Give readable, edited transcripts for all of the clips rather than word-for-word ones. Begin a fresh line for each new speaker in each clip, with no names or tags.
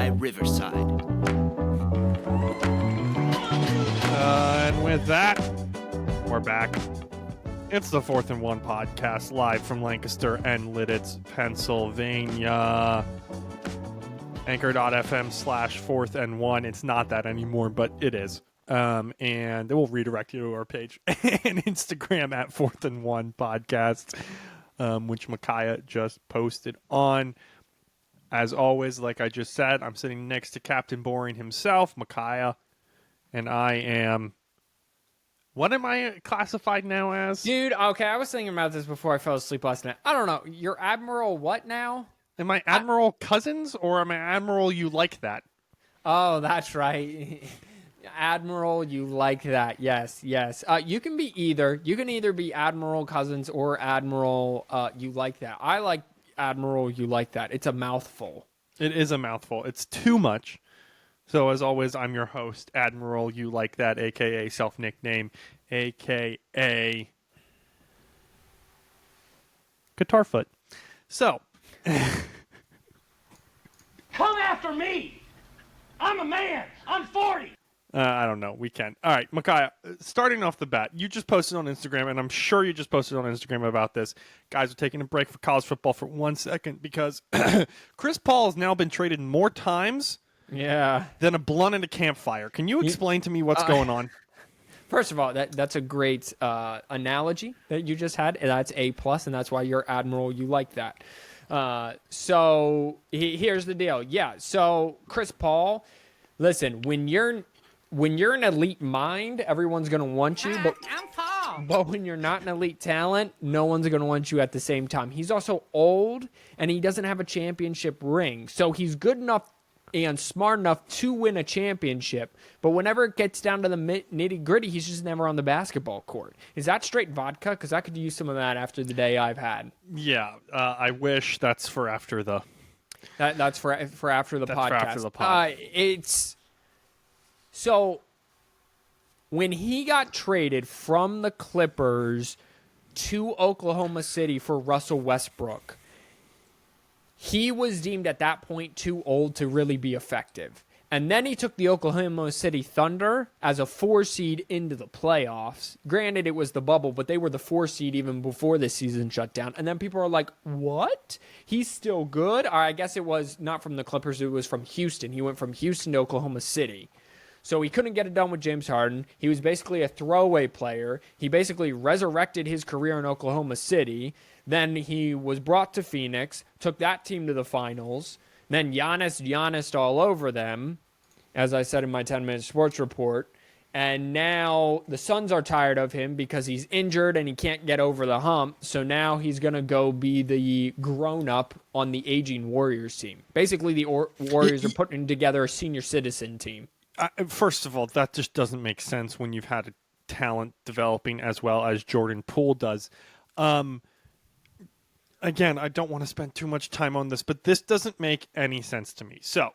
by Riverside.
And with that, we're back. It's the 4th and 1 podcast, live from Lancaster and Lidditz, Pennsylvania. Anchor.fm/4th and 1. It's not that anymore, but it is. And it will redirect you to our page and Instagram at 4th and 1 podcast, which Micaiah just posted on. As always, like I just said, I'm sitting next to Captain Boring himself, Micaiah, and I am... What am I classified now as?
Dude, okay, I was thinking about this before I fell asleep last night. I don't know. You're Admiral what now?
Am I Admiral Cousins or am I Admiral You Like That?
Oh, that's right. Admiral, you like that. Yes. You can be either. You can either be Admiral Cousins or Admiral You Like That. I like Admiral You Like That. It's a mouthful.
It is a mouthful. It's too much. So, as always, I'm your host, Admiral You Like That, a.k.a. self-nickname, a.k.a. Guitarfoot. So...
Come after me! I'm a man! I'm 40!
I don't know. We can. All right, Micaiah, starting off the bat, you just posted on Instagram, and I'm sure you just posted on Instagram about this. Guys are taking a break for college football for 1 second because Chris Paul has now been traded more times than a blunt in a campfire. Can you explain to me what's going on?
First of all, that's a great analogy that you just had. That's A+, and that's why you're Admiral. You like that. So here's the deal. Yeah, so Chris Paul, listen, when you're an elite mind, everyone's going to want you. But when you're not an elite talent, no one's going to want you at the same time. He's also old, and he doesn't have a championship ring. So he's good enough and smart enough to win a championship. But whenever it gets down to the nitty-gritty, he's just never on the basketball court. Is that straight vodka? Because I could use some of that after the day I've had.
Yeah, I wish that's for after the...
That's for after the podcast.
For after the pod.
It's... So, when he got traded from the Clippers to Oklahoma City for Russell Westbrook, he was deemed at that point too old to really be effective. And then he took the Oklahoma City Thunder as a 4 seed into the playoffs. Granted, it was the bubble, but they were the 4 seed even before the season shut down. And then people are like, what? He's still good? Or I guess it was not from the Clippers, it was from Houston. He went from Houston to Oklahoma City. So he couldn't get it done with James Harden. He was basically a throwaway player. He basically resurrected his career in Oklahoma City. Then he was brought to Phoenix, took that team to the finals. Then Giannis all over them, as I said in my 10-minute sports report. And now the Suns are tired of him because he's injured and he can't get over the hump. So now he's going to go be the grown-up on the aging Warriors team. Basically, the Warriors are putting together a senior citizen team.
First of all, that just doesn't make sense when you've had a talent developing as well as Jordan Poole does. Again, I don't want to spend too much time on this, but this doesn't make any sense to me. So,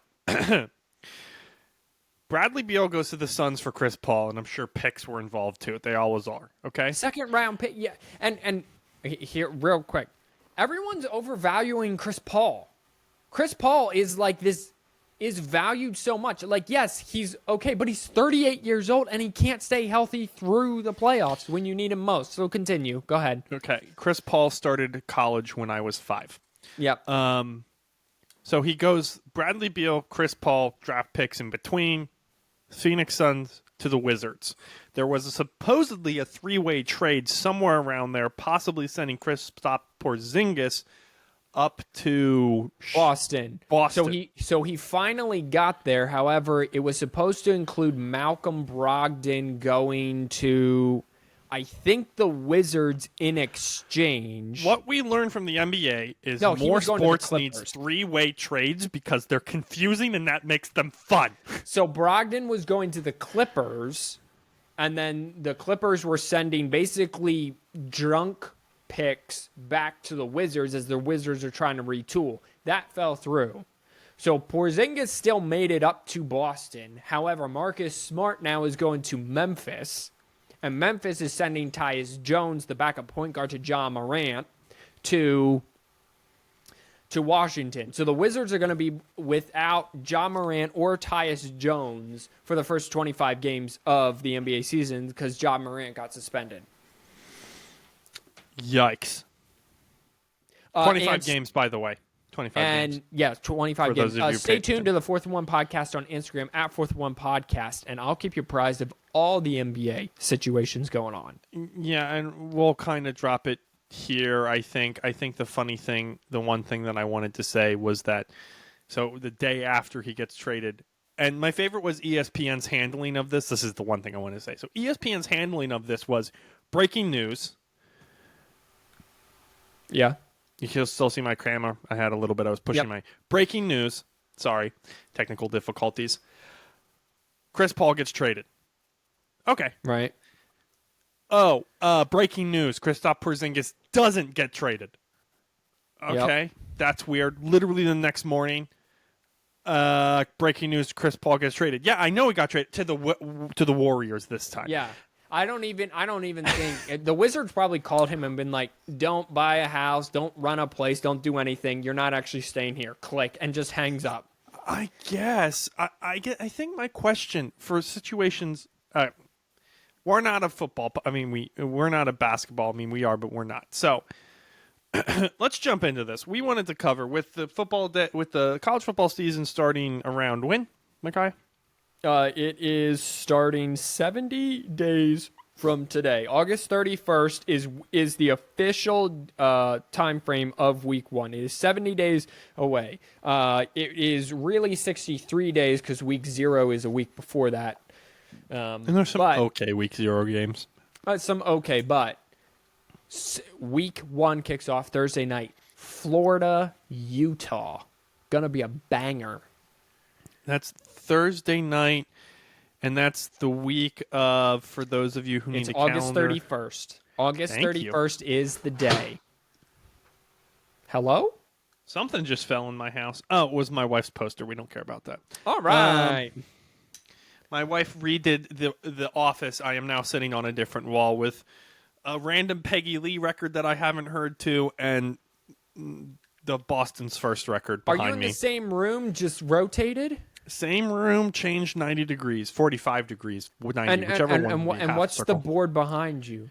Bradley Beal goes to the Suns for Chris Paul, and I'm sure picks were involved too. They always are, okay?
Second round pick, yeah. And here, real quick, everyone's overvaluing Chris Paul. Chris Paul is like this, is valued so much. Like, yes, he's okay, but he's 38 years old, and he can't stay healthy through the playoffs when you need him most. So continue. Go ahead.
Okay. Chris Paul started college when I was 5.
Yep.
So he goes Bradley Beal, Chris Paul, draft picks in between, Phoenix Suns to the Wizards. There was supposedly a 3-way trade somewhere around there, possibly sending Kristaps Porzingis up to
Boston.
Boston.
So he finally got there. However, it was supposed to include Malcolm Brogdon going to, I think, the Wizards in exchange.
What we learned from the NBA is
No, he
more
was going to the
sports needs
Clippers.
3-way trades because they're confusing and that makes them fun.
So Brogdon was going to the Clippers, and then the Clippers were sending basically drunk picks back to the Wizards as the Wizards are trying to retool. That fell through. So Porzingis still made it up to Boston. However, Marcus Smart now is going to Memphis, and Memphis is sending Tyus Jones, the backup point guard to Ja Morant, to to Washington. So the Wizards are going to be without Ja Morant or Tyus Jones for the first 25 games of the NBA season because Ja Morant got suspended.
Yikes. 25
and-
games, by the way. 25
And
games.
yeah, 25
For
games.
those of you who
Stay
paid
tuned to the Fourth and One podcast on Instagram at Fourth and One podcast, and I'll keep you apprised of all the NBA situations going on.
Yeah, and we'll kind of drop it here, I think. I think the funny thing, the one thing that I wanted to say was that, so the day after he gets traded, and my favorite was ESPN's handling of this. This is the one thing I want to say. So ESPN's handling of this was breaking news.
Yeah.
You can still see my camera. I had a little bit. I was pushing
Yep.
my breaking news. Sorry, technical difficulties. Chris Paul gets traded. Okay.
Right.
Oh, breaking news. Kristaps Porzingis doesn't get traded. Okay. That's weird. Literally the next morning, breaking news, Chris Paul gets traded. Yeah, I know he got traded to the Warriors this time.
Yeah. I don't even think the Wizards probably called him and been like, don't buy a house, don't run a place, don't do anything. You're not actually staying here. Click, and just hangs up.
I guess. I think my question for situations, we're not a football. I mean, we're not a basketball. I mean, we are, but we're not. So let's jump into this. We wanted to cover with the with the college football season starting around when, Makai?
It is starting 70 days from today. August 31st is the official time frame of week 1. It is 70 days away. It is really 63 days because week 0 is a week before that.
And there's some okay week 0 games.
But week 1 kicks off Thursday night. Florida, Utah. Gonna be a banger.
That's Thursday night, and that's the week of, for those of you who need
It's
a
August
calendar.
31st. August
Thank you.
31st is the day. Hello?
Something just fell in my house. Oh, it was my wife's poster. We don't care about that.
All right.
My wife redid the Office. I am now sitting on a different wall with a random Peggy Lee record that I haven't heard to, and the Boston's first record
Are
behind
you in
me.
the same room, just rotated?
Same room, changed 90 degrees, 45 degrees, 90, whichever one. we
And
half
what's
circle.
the board behind you?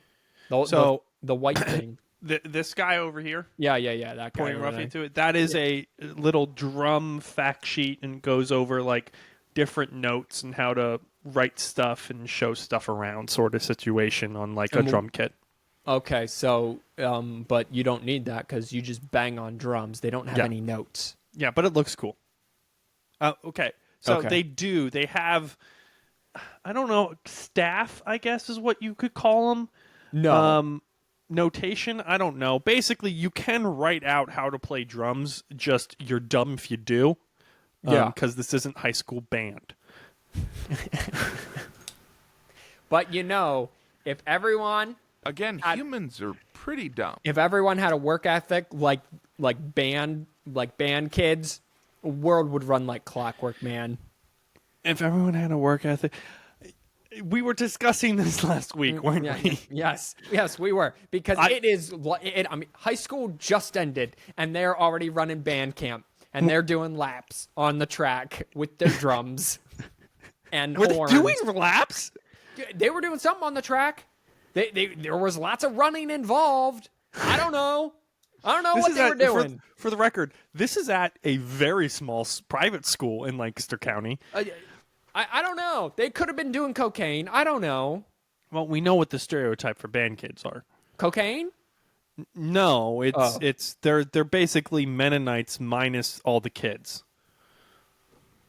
So-
the white thing.
This guy over here,
Yeah, that guy.
pointing
over
roughly
there.
to it, that is a little drum fact sheet and goes over like different notes and how to write stuff and show stuff around sort of situation on like a
And
drum kit.
Okay, so but you don't need that because you just bang on drums. They don't have
Yeah.
any notes.
Yeah, but it looks cool. Okay. So
Okay.
they have, I don't know, staff, I guess is what you could call them.
No.
Notation, I don't know. Basically, you can write out how to play drums, just you're dumb if you do.
Yeah.
Because this isn't high school band.
But if everyone
Again, humans are pretty dumb.
had a work ethic like band kids, the world would run like clockwork, man.
If everyone had a work ethic. We were discussing this last week, weren't we?
Yes, we were because I mean, high school just ended, and they're already running band camp, and they're doing laps on the track with their drums and
Were
horns.
they doing laps?
They were doing something on the track. There was lots of running involved. I don't know what they were doing.
For the record, this is at a very small private school in Lancaster County.
I don't know. They could have been doing cocaine. I don't know.
Well, we know what the stereotype for band kids are.
Cocaine?
No, they're basically Mennonites minus all the kids.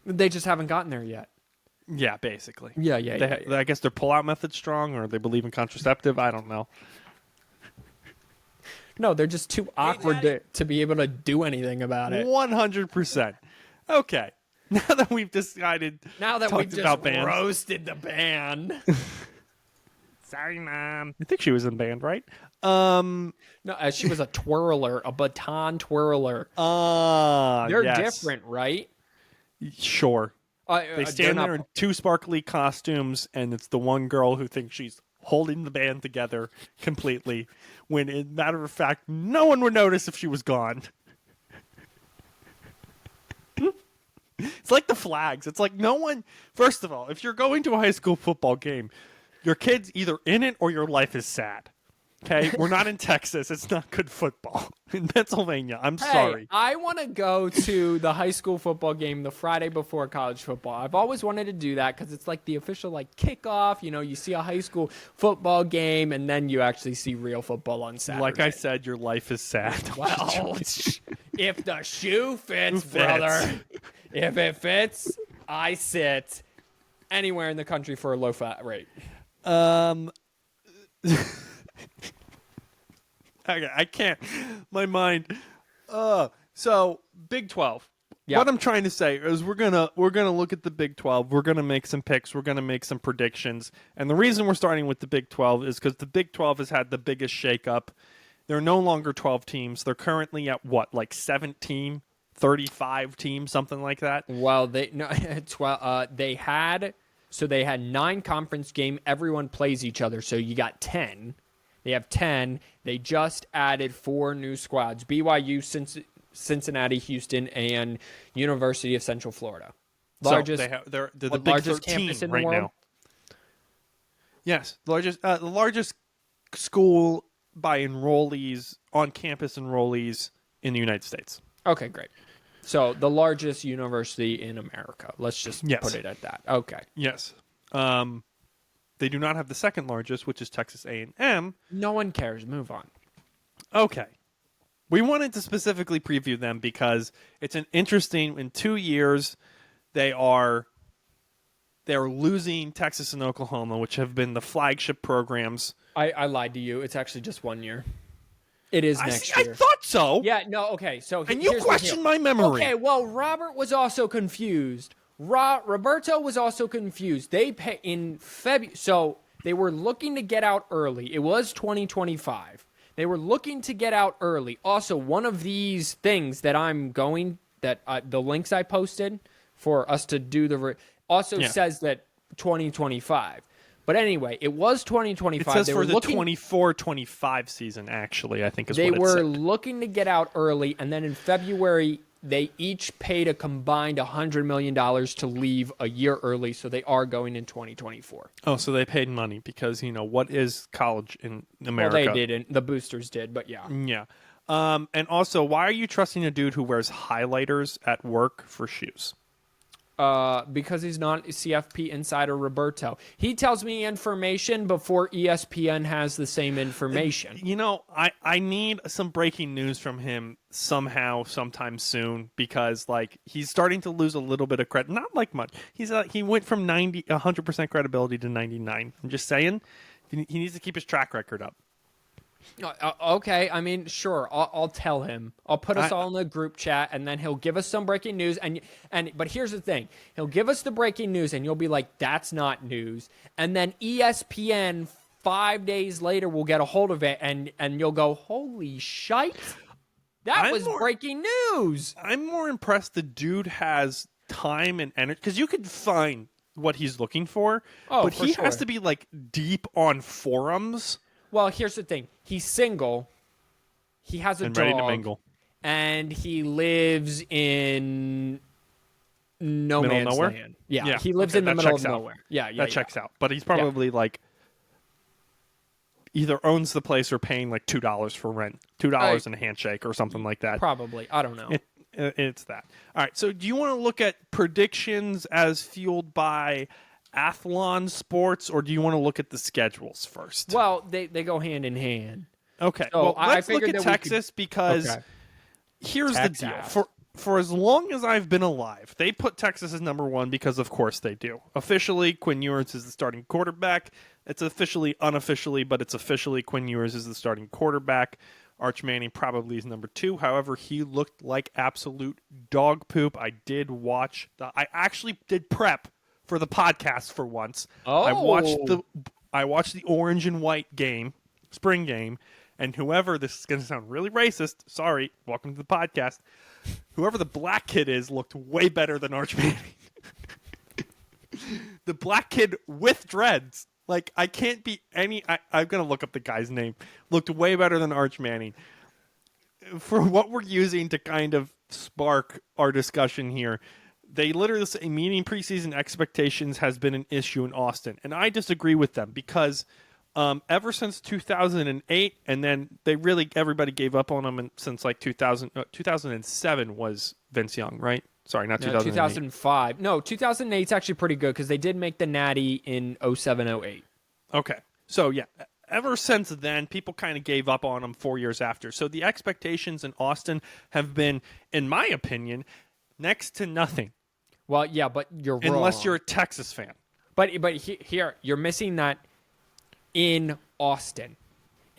They just haven't gotten there yet.
Yeah, basically.
Yeah.
I guess their pull-out method's strong, or they believe in contraceptive. I don't know.
No, they're just too awkward to be able to do anything about it.
100%. Okay. Now that we've decided,
Now that
talked
we've just
about bands.
roasted the band.
Sorry, Mom. I think she was in band, right?
No, she was a twirler, a baton twirler. They're
yes.
different, right?
Sure. They
They're
stand
not-
there in two sparkly costumes, and it's the one girl who thinks she's holding the band together completely, when in matter of fact, no one would notice if she was gone. It's like the flags. It's like no one. First of all, if you're going to a high school football game, your kid's either in it or your life is sad. Okay, we're not in Texas. It's not good football in Pennsylvania. I'm sorry.
Hey, I want to go to the high school football game the Friday before college football. I've always wanted to do that because it's like the official like kickoff. You know, you see a high school football game, and then you actually see real football on Saturday.
Like I said, your life is sad.
Well, if the shoe fits, brother. If it fits, I sit anywhere in the country for a low fat rate.
I can't. My mind. So Big 12.
Yeah.
What I'm trying to say is we're gonna look at the Big 12. We're gonna make some picks. We're gonna make some predictions. And the reason we're starting with the Big 12 is because the Big 12 has had the biggest shakeup. They're no longer 12 teams. They're currently at what, like 17, 35 teams, something like that.
Well, they had 9 conference game. Everyone plays each other, so you got 10. They have 10. They just added 4 new squads: BYU, Cincinnati, Houston, and University of Central Florida. Largest,
so they're the
what,
Big
largest
13
campus in
right
the world?
now. Yes, the largest school by enrollees, on campus enrollees in the United States.
Okay, great. So the largest university in America. Let's just
Yes.
put it at that. Okay.
Yes. They do not have the second largest, which is Texas A&M.
No one cares. Move on.
Okay. We wanted to specifically preview them because it's an interesting. In 2 years, they're losing Texas and Oklahoma, which have been the flagship programs.
I lied to you. It's actually just 1 year. It is next
I
year.
thought so.
Yeah, no, okay. So
And you
here's the
questioned
deal.
my memory.
Okay, well, Robert was also confused. Roberto was also confused. They pay in February, so they were looking to get out early. It was 2025. They were looking to get out early. Also, one of these things that the links I posted for us to do says that 2025. But anyway, it was 2025.
It says
They
for
were
the
looking,
24-25 season, actually, I think is
they
what it
were
said.
looking to get out early, and then in February, they each paid a combined $100 million to leave a year early, so they are going in 2024.
Oh, so they paid money because, what is college in America?
Well, they didn't. The boosters did, but yeah.
Yeah. And also, why are you trusting a dude who wears highlighters at work for shoes?
Because he's not CFP insider Roberto. He tells me information before ESPN has the same information.
I need some breaking news from him somehow, sometime soon, because he's starting to lose a little bit of credit. Not like much. He went from 100% credibility to 99. I'm just saying, he needs to keep his track record up.
Okay, I mean, sure. I'll tell him. I'll put us all in the group chat, and then he'll give us some breaking news. But here's the thing: he'll give us the breaking news, and you'll be like, "That's not news." And then ESPN 5 days later will get a hold of it, and you'll go, "Holy shite! That was breaking news."
I'm more impressed the dude has time and energy, because you could find what he's looking for, but he has to be deep on forums.
Well, here's the thing. He's single. He has a
and
dog.
ready to mingle.
And he lives in no
Middle of
man's
nowhere?
land. Yeah,
Yeah,
he lives
okay,
in the
that
middle of
checks out.
nowhere. Yeah,
That checks out. But he's probably either owns the place or paying $2 for rent, $2 and a handshake or something like that.
Probably. I don't know.
It's that. All right. So do you want to look at predictions as fueled by Athlon Sports, or do you want to look at the schedules first?
Well, they go hand in hand.
Okay.
So
well,
I
let's look
figured
at
that we
Texas because
Okay.
here's the deal.
Texas.
For as long as I've been alive, they put Texas as number 1 because, of course, they do. Officially, Quinn Ewers is the starting quarterback. It's officially, unofficially, but it's officially Quinn Ewers is the starting quarterback. Arch Manning probably is number 2. However, he looked like absolute dog poop. I actually did prep for the podcast for once.
Oh.
I watched the orange and white game, spring game, and this is going to sound really racist. Sorry, welcome to the podcast. Whoever the black kid is looked way better than Arch Manning. The black kid with dreads. I can't be I'm going to look up the guy's name. Looked way better than Arch Manning. For what we're using to kind of spark our discussion here, they literally say meeting preseason expectations has been an issue in Austin, and I disagree with them because ever since 2008, and then everybody gave up on them since like 2007 was Vince Young, right? Sorry, not 2008.
2005. No, 2008 is actually pretty good because they did make the Natty in 07-08.
Okay. So, yeah, ever since then, people kind of gave up on them 4 years after. So the expectations in Austin have been, in my opinion, next to nothing.
Well, yeah, but you're wrong.
Unless you're a Texas fan.
But here, you're missing that in Austin.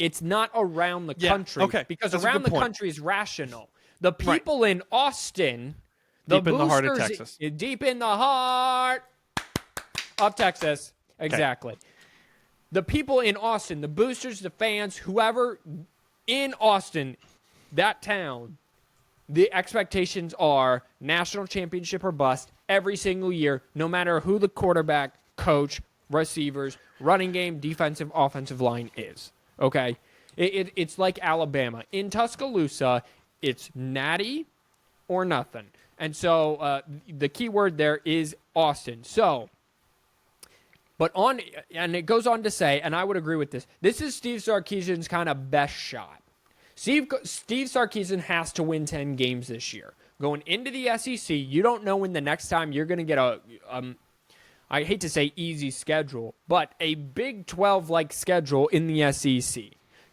It's not around the country.
Okay.
Because
That's a
around
good
the
point.
country is rational. The people in Austin...
Deep in the heart of
Boosters,
Texas.
Deep in the heart of Texas. Exactly. The people in Austin, the boosters, the fans, whoever in Austin, that town, the expectations are national championship or bust every single year, no matter who the quarterback, coach, receivers, running game, defensive, offensive line is. Okay? It's like Alabama. In Tuscaloosa, it's natty or nothing. And so the key word there is Austin. So, and it goes on to say, and I would agree with this, this is Steve Sarkisian's kind of best shot. Steve Sarkisian has to win 10 games this year. Going into the SEC, you don't know when the next time you're going to get I hate to say easy schedule, but a Big 12-like schedule in the SEC.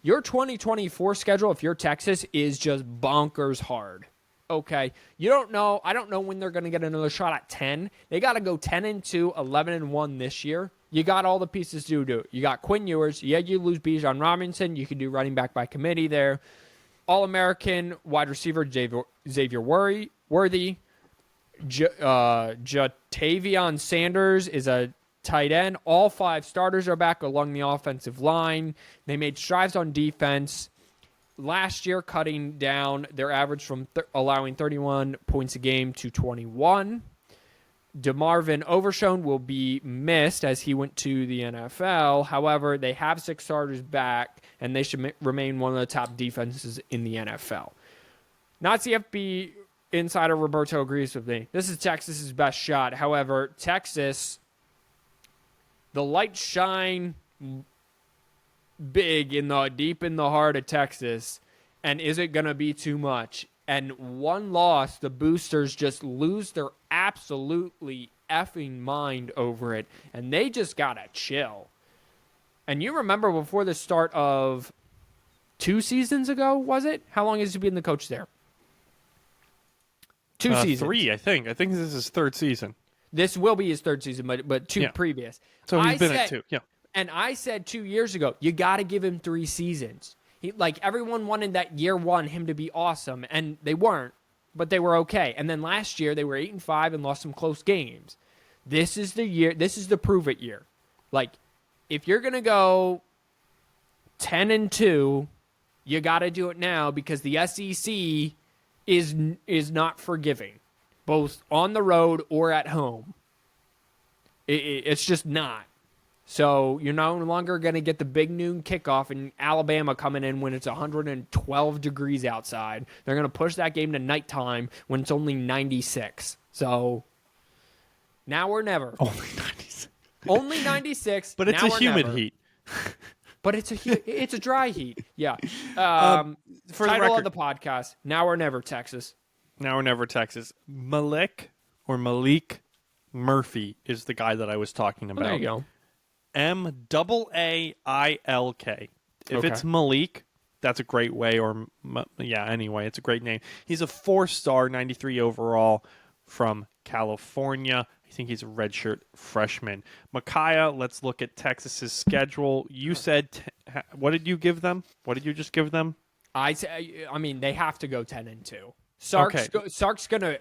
Your 2024 schedule, if you're Texas, is just bonkers hard. Okay, you don't know. I don't know when they're going to get another shot at 10. They got to go 10-2, 11-1 this year. You got all the pieces to do it. You got Quinn Ewers. Yeah, you lose Bijan Robinson. You can do running back by committee there. All-American wide receiver Xavier Worthy. Jatavion Sanders is a tight end. All 5 starters are back along the offensive line. They made strides on defense. Last year, cutting down their average from allowing 31 points a game to 21. DeMarvin Overshown will be missed as he went to the NFL. However, they have 6 starters back, and they should remain one of the top defenses in the NFL. Not CFB insider Roberto agrees with me. This is Texas's best shot. However, Texas, the lights shine big deep in the heart of Texas, and is it going to be too much? And one loss, the boosters just lose their absolutely effing mind over it, and they just got to chill. And you remember before the start of 2 seasons ago, was it? How long has he been the coach there? 2 seasons.
3, I think. I think this is his 3rd season.
This will be his 3rd season, but 2 previous.
So he's been at 2, yeah.
And I said 2 years ago, you got to give him 3 seasons. Everyone wanted that year 1 him to be awesome, and they weren't, but they were okay. And then last year they were 8-5 and lost some close games. This is the year. This is the prove it year. If you're gonna go 10-2, you got to do it now because the SEC is not forgiving, both on the road or at home. It's just not. So you're no longer going to get the big noon kickoff in Alabama coming in when it's 112 degrees outside. They're going to push that game to nighttime when it's only 96. So now or never.
Only 96.
Only 96.
But it's
now
a
or
humid
never.
heat.
But it's a dry heat. Yeah.
For the
Title
record,
of the podcast, Now or Never, Texas.
Now or never, Texas. Malik Murphy is the guy that I was talking about.
There you go.
Mailk. If it's Malik, that's a great way. Anyway, it's a great name. He's a 4-star, 93 overall from California. I think he's a redshirt freshman. Micaiah, let's look at Texas's schedule. You said, what did you give them? What did you just give them?
I mean, they have to go 10-2. Sark's gonna.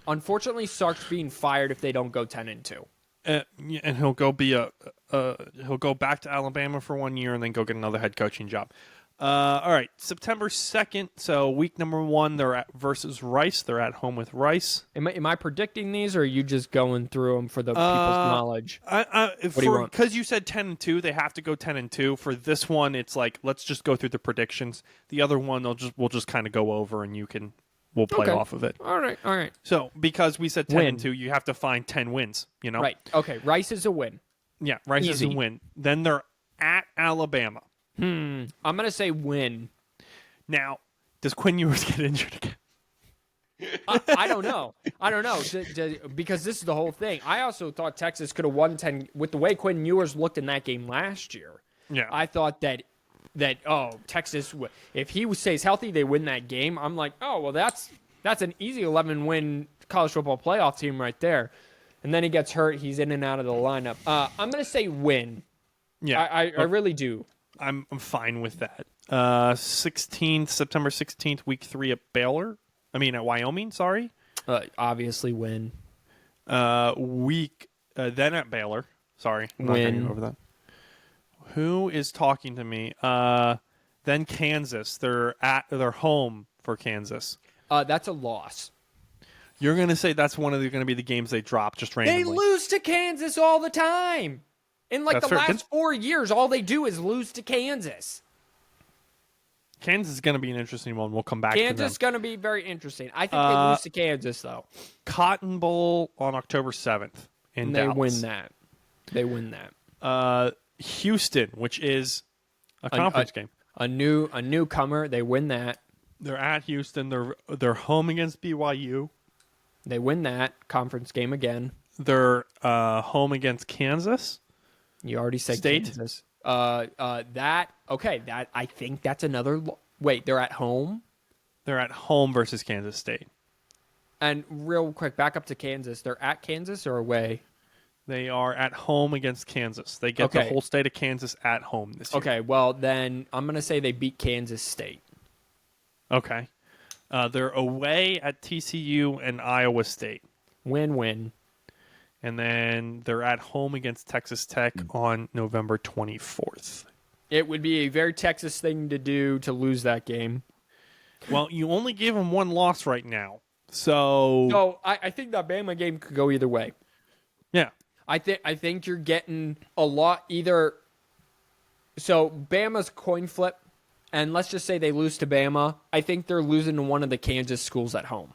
Unfortunately, Sark's being fired if they don't go 10-2.
And he'll go he'll go back to Alabama for 1 year and then go get another head coaching job. All right, September 2nd, so week number 1, they're versus Rice. They're at home with Rice.
Am I predicting these, or are you just going through them for the people's knowledge?
What do you want? Because you said 10-2, they have to go 10-2. For this one, it's like let's just go through the predictions. The other one, we'll just kind of go over, and you can we'll play
Okay.
off of it.
All right.
So because we said 10
Win.
and 2, you have to find 10 wins. You know,
Right. Okay. Rice is a win.
Yeah, Rice is a
Easy.
win. Then they're at Alabama.
I'm gonna say win.
Now, does Quinn Ewers get injured again?
I don't know. Because this is the whole thing. I also thought Texas could have won 10 with the way Quinn Ewers looked in that game last year.
Yeah.
I thought that Texas, if he stays healthy, they win that game. I'm like, oh well, that's an easy 11-win college football playoff team right there. And then he gets hurt. He's in and out of the lineup. I'm gonna say win.
Yeah,
I really do.
I'm fine with that. September 16th, week 3 at at Wyoming. Sorry.
Obviously win.
Then at Baylor. Sorry, I'm not
Win.
getting over that. Who is talking to me? Then Kansas. They're home for Kansas.
That's a loss.
You're gonna say that's one of the going to be the games they drop just randomly.
They lose to Kansas all the time. In
That's
the
fair.
last 4 years, all they do is lose to Kansas.
Kansas is going to be an interesting one. We'll come back
Kansas
to
going to be very interesting. I think they lose to Kansas, though.
them. Cotton Bowl on October 7th in
And they
Dallas.
win that. They win that.
Houston, which is a conference game.
A newcomer. They win that.
They're at Houston. They're home against BYU.
They win that conference game again.
They're home against Kansas.
You already said
State?
Kansas. That I think that's another. Wait, they're at home.
They're at home versus Kansas State.
And real quick, back up to Kansas. They're at Kansas or away?
They are at home against Kansas. They get the
Okay.
whole state of Kansas at home this year.
Okay, well then I'm gonna say they beat Kansas State.
Okay. They're away at TCU and Iowa State.
Win-win.
And then they're at home against Texas Tech on November 24th.
It would be a very Texas thing to do to lose that game.
Well, you only gave them one loss right now. So,
So I think that Bama game could go either way.
yeah.
I think you're getting a lot either. So Bama's coin flip, and let's just say they lose to Bama. I think they're losing to one of the Kansas schools at home.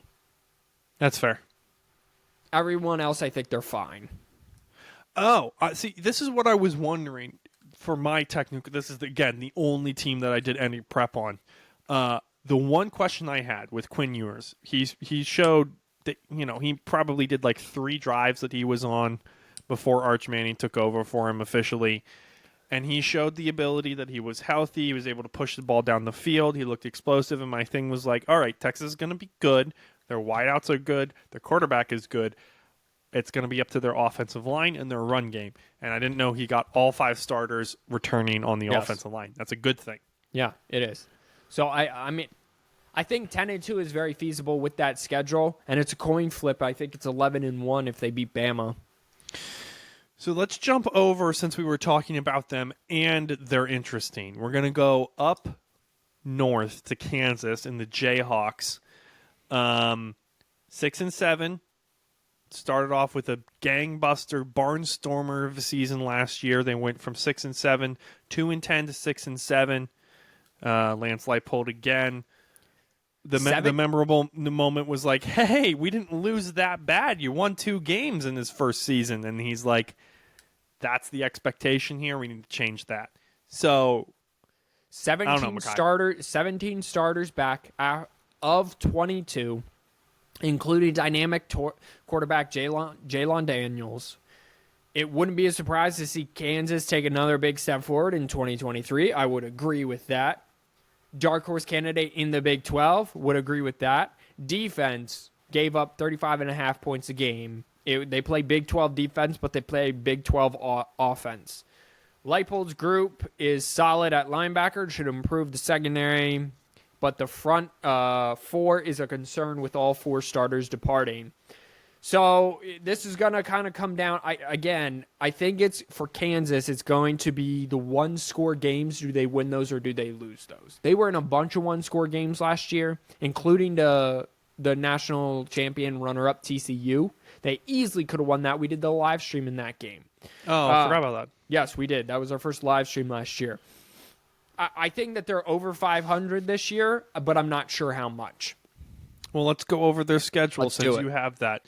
That's fair.
Everyone else, I think they're fine.
Oh, see, this is what I was wondering for my technical. This is, again, the only team that I did any prep on. The one question I had with Quinn Ewers, he showed that, he probably did like 3 drives that he was on before Arch Manning took over for him officially. And he showed the ability that he was healthy. He was able to push the ball down the field. He looked explosive. And my thing was like, all right, Texas is going to be good. Their wideouts are good. Their quarterback is good. It's going to be up to their offensive line and their run game. And I didn't know he got all 5 starters returning on the
Yes.
offensive line. That's a good thing.
Yeah, it is. So I mean, I think 10-2 is very feasible with that schedule, and it's a coin flip. I think it's 11-1 if they beat Bama.
So let's jump over, since we were talking about them and they're interesting. We're going to go up north to Kansas in the Jayhawks. 6-7. Started off with a gangbuster barnstormer of a season last year. They went from 6-7, 2-10 to 6-7. Lance Leipold again. The memorable moment was like, hey, we didn't lose that bad. You won 2 games in his first season. And he's like, that's the expectation here. We need to change that. So,
17 starters back of 22, including dynamic quarterback Jalen Daniels. It wouldn't be a surprise to see Kansas take another big step forward in 2023. I would agree with that. Dark horse candidate in the Big 12, would agree with that. Defense gave up 35.5 points a game. They play Big 12 defense, but they play Big 12 offense. Leipold's group is solid at linebacker, should improve the secondary, but the front 4 is a concern with all 4 starters departing. So this is going to kind of come down. I think it's for Kansas, it's going to be the 1-score games. Do they win those or do they lose those? They were in a bunch of 1-score games last year, including the national champion runner-up TCU. They easily could have won that. We did the live stream in that game.
Oh, I forgot about that.
Yes, we did. That was our first live stream last year. I think that they're over 500 this year, but I'm not sure how much.
Well, let's go over their schedule
Let's do
since
it.
you have that.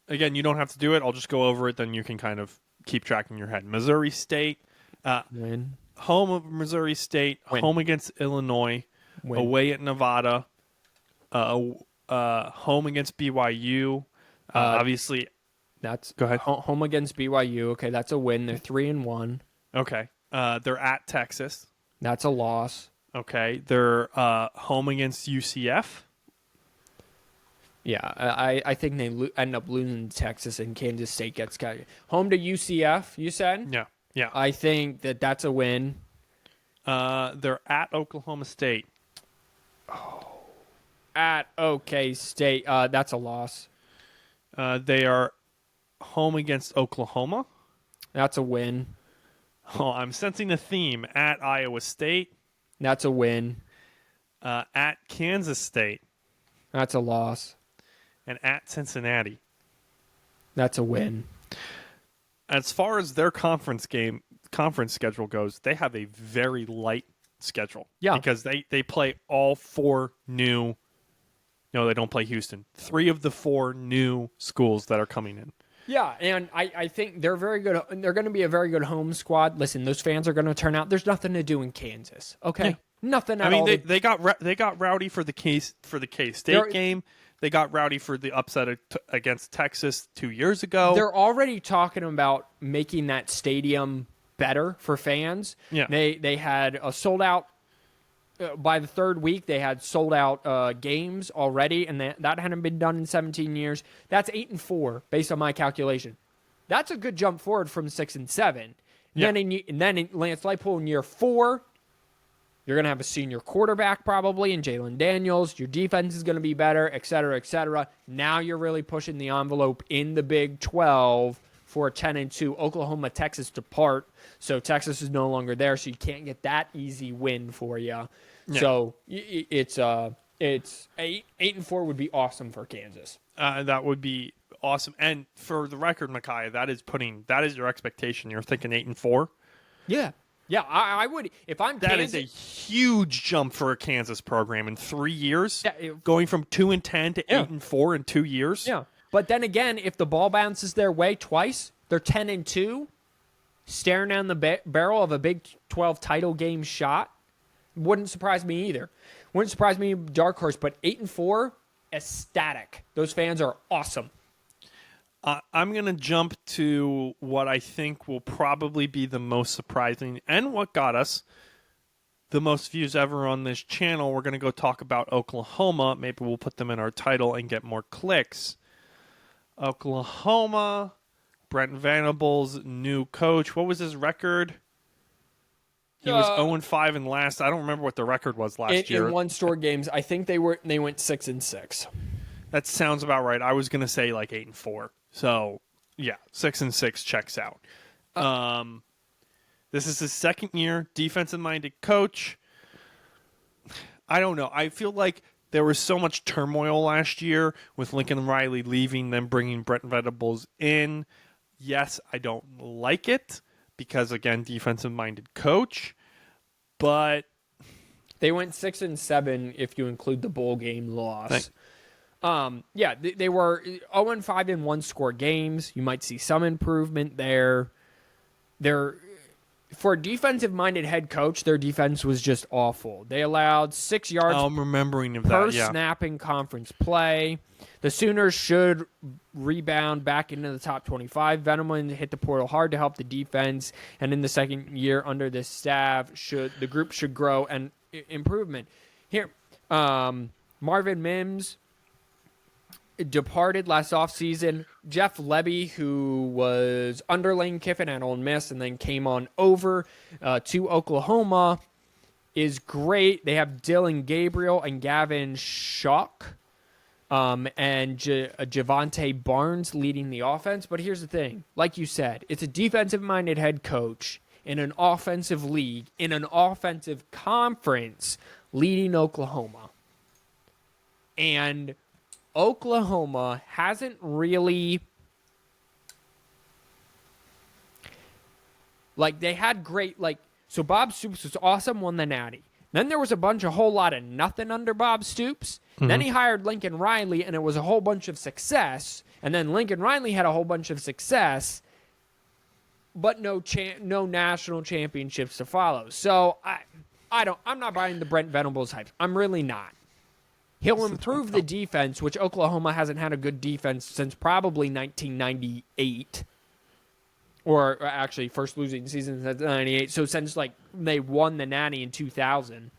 Again, you don't have to do it. I'll just go over it. Then you can kind of keep track in your head. Missouri State,
Win.
home of Missouri State,
Win.
home against Illinois,
Win.
away at Nevada, home against BYU. Obviously,
That's
go ahead.
Home against BYU. Okay, that's a win. They're 3-1.
Okay. They're at Texas.
That's a loss.
Okay. They're home against UCF.
Yeah, I think they end up losing to Texas, and Kansas State gets cut. Home to UCF, you said?
Yeah. Yeah.
I think that's a win.
They're at Oklahoma State.
At OK State, that's a loss.
They are home against Oklahoma.
That's a win.
Oh, I'm sensing a theme. At Iowa State.
That's a win.
At Kansas State.
That's a loss.
And at Cincinnati.
That's a win.
As far as their conference schedule goes, they have a very light schedule.
Yeah.
Because they play all four new. No, they don't play Houston. 3 of the 4 new schools that are coming in.
Yeah, and I think they're very good. They're going to be a very good home squad. Listen, those fans are going to turn out. There's nothing to do in Kansas. Okay,
Yeah.
Nothing at
I mean,
all.
they got rowdy for the K-State
They're-
game. They got rowdy for the upset against Texas 2 years ago.
They're already talking about making that stadium better for fans.
Yeah.
They had a sold out. By the third week, they had sold out games already, and that hadn't been done in 17 years. That's 8-4 based on my calculation. That's a good jump forward from 6-7.
Yeah.
Then in Lance Leipold in year 4, you're going to have a senior quarterback probably in Jalen Daniels. Your defense is going to be better, et cetera, et cetera. Now you're really pushing the envelope in the Big 12 for a 10-2. Oklahoma, Texas depart. So Texas is no longer there, so you can't get that easy win for you.
Yeah.
So it's 8-4 would be awesome for Kansas.
That would be awesome. And for the record, Micaiah, that is your expectation. You're thinking 8-4.
Yeah. Yeah, I would. If I'm
That
Kansas,
is a huge jump for a Kansas program in 3 years.
Yeah,
going from 2-10 to
Yeah.
8-4 in 2 years.
Yeah. But then again, if the ball bounces their way twice, they're 10-2, staring down the barrel of a Big 12 title game shot. Wouldn't surprise me either. Wouldn't surprise me, dark horse. But 8-4, ecstatic. Those fans are awesome.
I'm going to jump to what I think will probably be the most surprising and what got us the most views ever on this channel. We're going to go talk about Oklahoma. Maybe we'll put them in our title and get more clicks. Oklahoma, Brent Venables' new coach. What was his record? He was 0-5 in last. I don't remember what the record was last year.
In one-store games, I think they went 6-6.
That sounds about right. I was going to say like 8-4. So, yeah, 6-6 checks out. This is his second year, defensive-minded coach. I don't know. I feel like there was so much turmoil last year with Lincoln Riley leaving, then bringing Brent Venables in. Yes, I don't like it because, again, defensive-minded coach. But
They went 6-7 if you include the bowl game loss. Yeah, they were 0-5 in one-score games. You might see some improvement there. For a defensive-minded head coach, their defense was just awful. They allowed 6 yards
I'm remembering of
per
that, yeah.
snap in conference play. The Sooners should rebound back into the top 25. Veneman hit the portal hard to help the defense, and in the second year under this staff, the group should grow and improvement. Here, Marvin Mims departed last offseason. Jeff Lebby, who was under Lane Kiffin at Ole Miss and then came on over to Oklahoma, is great. They have Dylan Gabriel and Gavin Schock and Javante Barnes leading the offense. But here's the thing. Like you said, it's a defensive-minded head coach in an offensive league, in an offensive conference, leading Oklahoma. And Oklahoma hasn't really, they had great, so Bob Stoops was awesome, won the Natty. Then there was a whole lot of nothing under Bob Stoops. Then he hired Lincoln Riley, and it was a whole bunch of success. And then Lincoln Riley had a whole bunch of success, but no national championships to follow. So I'm not buying the Brent Venables hype. I'm really not. He'll improve the defense, which Oklahoma hasn't had a good defense since probably 1998. Or actually, first losing season since 98. So since they won the Natty in 2000.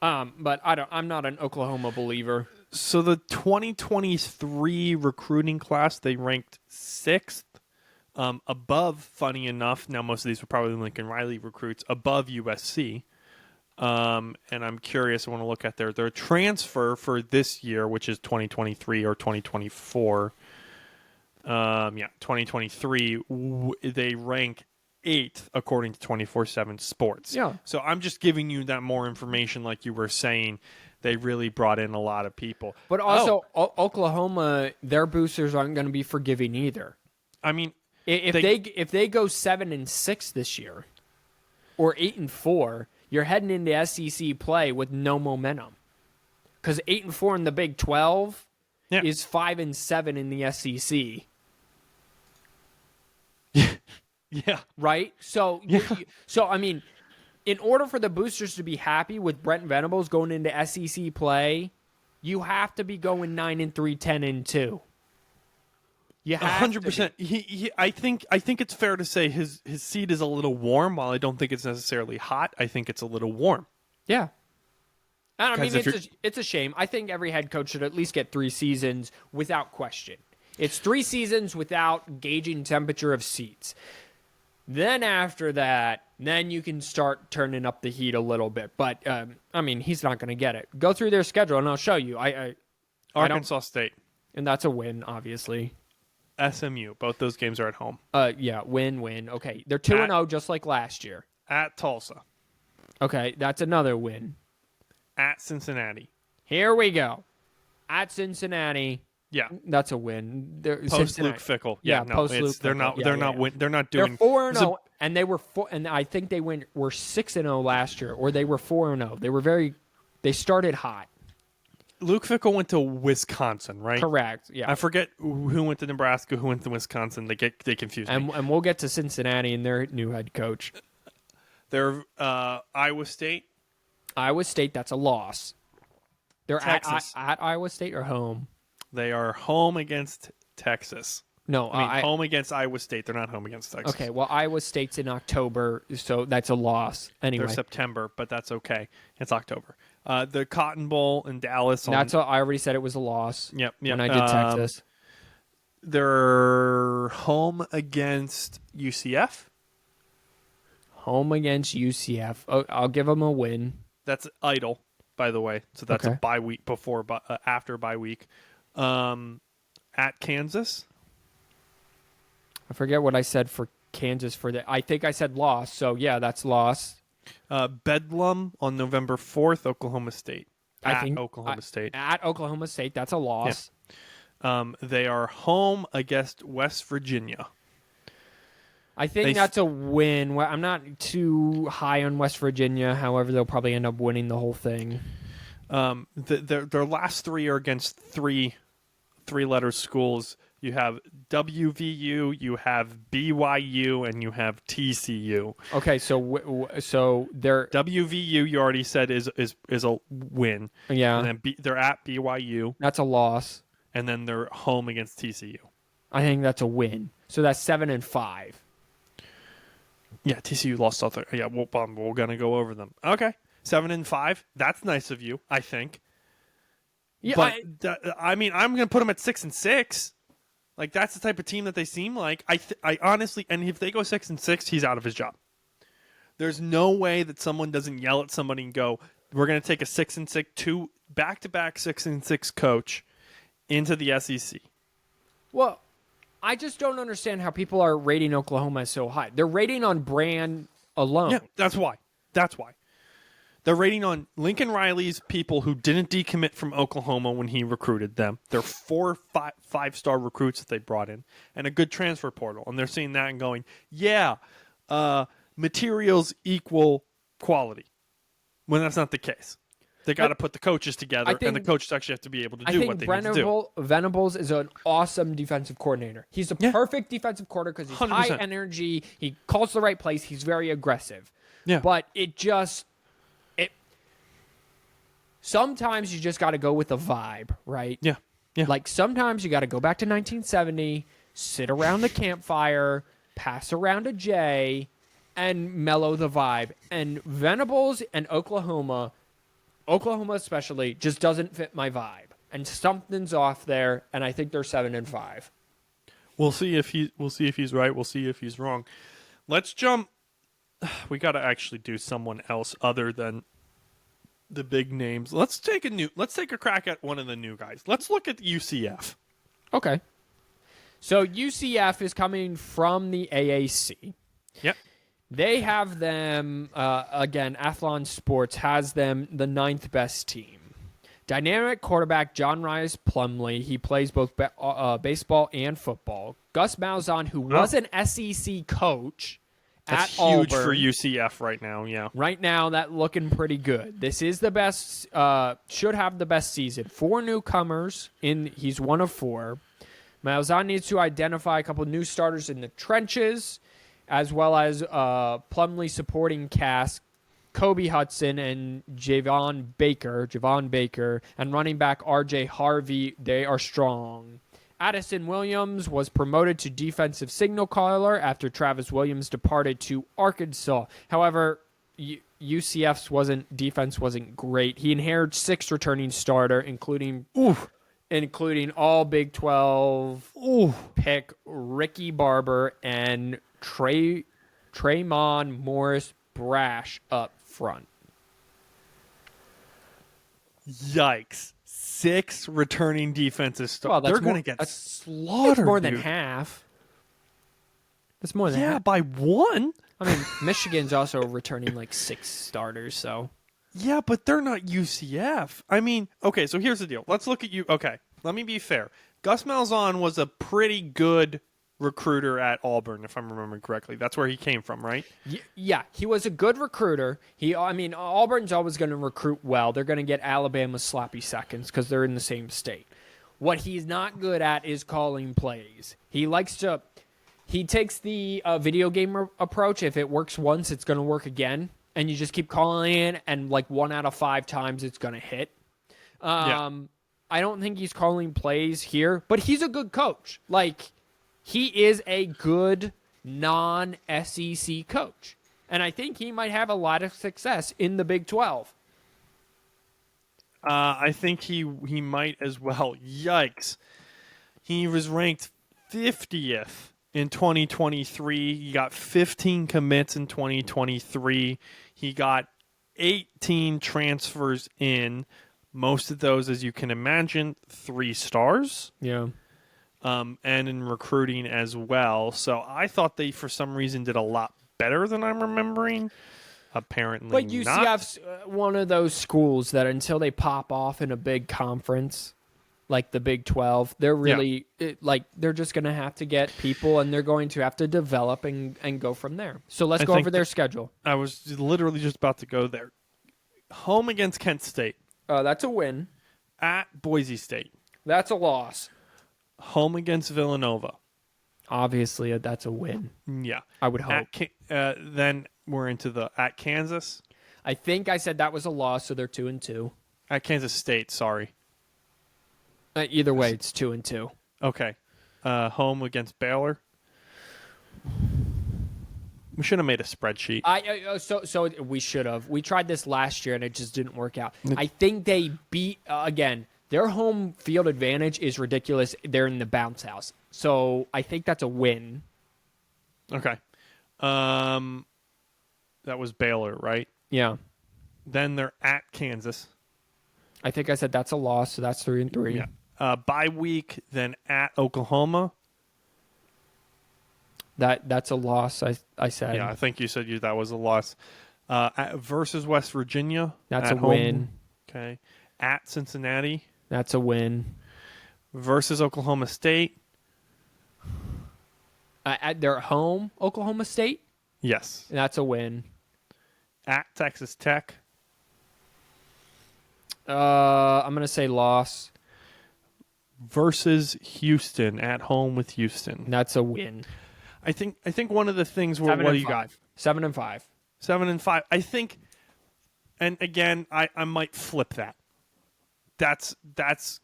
But I'm not an Oklahoma believer.
So the 2023 recruiting class, they ranked 6th, above, funny enough, now most of these were probably Lincoln Riley recruits, above USC. And I'm curious, I want to look at their transfer for this year, which is 2023 or 2024. 2023, they rank 8th according to 24/7 Sports.
Yeah.
So I'm just giving you that more information, like you were saying. They really brought in a lot of people.
But also, Oklahoma, their boosters aren't going to be forgiving either.
I mean,
If they go 7-6 this year, or 8-4, you're heading into SEC play with no momentum. Because 8-4 in the Big 12 is 5-7 in the SEC.
yeah.
Right? So, I mean, in order for the boosters to be happy with Brent Venables going into SEC play, you have to be going 9-3, 10-2. You have
100%. I think it's fair to say his seat is a little warm. While I don't think it's necessarily hot, I think it's a little warm.
Yeah. And I mean,
Because
it's a shame. I think every head coach should at least get 3 seasons without question. It's 3 seasons without gauging temperature of seats. Then after that, then you can start turning up the heat a little bit. But, I mean, he's not going to get it. Go through their schedule, and I'll show you.
Arkansas State.
And that's a win, obviously.
SMU. Both those games are at home.
Yeah, win. Okay, they're 2-0 just like last year.
At Tulsa.
Okay, that's another win.
At Cincinnati.
Here we go. At Cincinnati.
Yeah.
That's a win.
Post Luke Fickell. Yeah, no,
post Luke.
they're not.
Fickell.
They're not. They're not doing.
They're 4-0, and they were and I think they were 6-0 last year, or they were 4-0. They were They started hot.
Luke Fickell went to Wisconsin, right?
Correct. Yeah.
I forget who went to Nebraska, who went to Wisconsin. They confuse me.
And we'll get to Cincinnati and their new head coach.
They're Iowa State.
Iowa State. That's a loss. They're
Texas.
at Iowa State or home.
They are home against Texas.
No,
I mean, home against Iowa State. They're not home against Texas.
Okay, well, Iowa State's in October, so that's a loss. Anyway,
They're September, but that's okay. It's October. The Cotton Bowl in Dallas.
I already said it was a loss.
Yep.
When I did Texas.
They're home against UCF.
Home against UCF. Oh, I'll give them a win.
That's idle, by the way. So that's
Okay.
a bye week after bye week. At Kansas.
I forget what I said for Kansas for that. I think I said loss. So yeah, that's loss.
Bedlam on November 4th, Oklahoma State.
Oklahoma State. At Oklahoma State, that's a loss.
They are home against West Virginia.
I think that's a win. Well, I'm not too high on West Virginia. However, they'll probably end up winning the whole thing.
Their last 3 are against three-letter schools. You have WVU, you have BYU, and you have TCU.
Okay, so they're
WVU, you already said is a win.
Yeah,
and then they're at BYU.
That's a loss.
And then they're home against TCU.
I think that's a win. So that's 7-5.
Yeah, TCU lost all 3. Yeah, we're gonna go over them. Okay, 7-5. That's nice of you, I think.
Yeah,
but I mean, I'm gonna put them at 6-6. Like, that's the type of team that they seem like. I honestly, and if they go 6-6, he's out of his job. There's no way that someone doesn't yell at somebody and go, "We're going to take a 6-6, 2 back-to-back 6-6 coach into the SEC."
Well, I just don't understand how people are rating Oklahoma so high. They're rating on brand alone.
Yeah, that's why. They're rating on Lincoln Riley's people who didn't decommit from Oklahoma when he recruited them. They're 4 5-star recruits that they brought in and a good transfer portal. And they're seeing that and going, yeah, materials equal quality. when that's not the case. They got to put the coaches together, and the
think-
coaches actually have to be able to
I
do
think
what they need to do.
Venables is an awesome defensive coordinator. He's the perfect defensive coordinator because he's
100%.
high energy. He calls the right plays. He's very aggressive.
Yeah.
But sometimes you just got to go with the vibe, right?
Yeah. Yeah.
Like sometimes you got to go back to 1970, sit around the campfire, pass around a J, and mellow the vibe. And Venables and Oklahoma especially, just doesn't fit my vibe. And something's off there, and I think they're 7-5.
We'll see if he's right. We'll see if he's wrong. Let's jump. We got to actually do someone else other than the big names. Let's take a crack at one of the new guys. Let's look at UCF.
Okay. So UCF is coming from the AAC.
Yep.
They have them, again, Athlon Sports has them the 9th best team. Dynamic quarterback John Rice Plumlee. He plays both baseball and football. Gus Malzahn, who was an SEC coach
That's
at
huge
Auburn.
for UCF right now. Yeah.
Right now, that looking pretty good. This is the best, should have the best season. 4 newcomers, he's one of 4. Malzahn needs to identify a couple new starters in the trenches, as well as Plumlee supporting cast, Kobe Hudson and Javon Baker, and running back R.J. Harvey. They are strong. Addison Williams was promoted to defensive signal caller after Travis Williams departed to Arkansas. However, UCF's defense wasn't great. He inherited 6 returning starter, including all Big 12 pick Ricky Barber and Traymon Morris Brash up front.
Yikes. 6 returning defensive starters.
Well,
They're going to get slaughtered.
That's more than
dude.
half. That's more than
Yeah,
half.
by 1.
I mean, Michigan's also returning like 6 starters, so.
Yeah, but they're not UCF. I mean, okay, so here's the deal. Let's look at you. Okay, let me be fair. Gus Malzahn was a pretty good recruiter at Auburn, if I'm remembering correctly. That's where he came from, right?
Yeah, he was a good recruiter. Auburn's always going to recruit well. They're going to get Alabama's sloppy seconds because they're in the same state. What he's not good at is calling plays. He takes the video game approach. If it works once, it's going to work again. And you just keep calling in, and like 1 out of 5 times it's going to hit. I don't think he's calling plays here, but he's a good coach. Like, he is a good non-SEC coach. And I think he might have a lot of success in the Big 12.
I think he might as well. Yikes. He was ranked 50th in 2023. He got 15 commits in 2023. He got 18 transfers in. Most of those, as you can imagine, 3 stars.
Yeah.
And in recruiting as well. So I thought they, for some reason, did a lot better than I'm remembering. Apparently
But
not.
UCF's one of those schools that until they pop off in a big conference, like the Big 12, they're really, they're just going to have to get people, and they're going to have to develop and go from there. So let's go over their schedule.
I was literally just about to go there. Home against Kent State.
That's a win.
At Boise State.
That's a loss.
Home against Villanova.
Obviously, that's a win.
Yeah.
I would hope.
Then we're into at Kansas.
I think I said that was a loss, so they're 2-2.
At Kansas State, sorry.
Either way, it's 2-2.
Okay. Home against Baylor. We should have made a spreadsheet.
So we should have. We tried this last year, and it just didn't work out. I think they beat, again, their home field advantage is ridiculous. They're in the bounce house. So I think that's a win.
Okay. That was Baylor, right?
Yeah.
Then they're at Kansas.
I think I said that's a loss, so that's 3-3.
Yeah. Bye week, then at Oklahoma.
That's a loss, I said.
Yeah, I think you said that was a loss. Versus West Virginia.
That's
at
a
home.
win.
Okay. At Cincinnati.
That's a win.
Versus Oklahoma State.
At their home, Oklahoma State?
Yes.
That's a win.
At Texas Tech.
I'm going to say loss.
Versus Houston, at home with Houston.
That's a win.
I think one of the things where what do you got?
7-5.
7-5. I think, and again, I might flip that. That's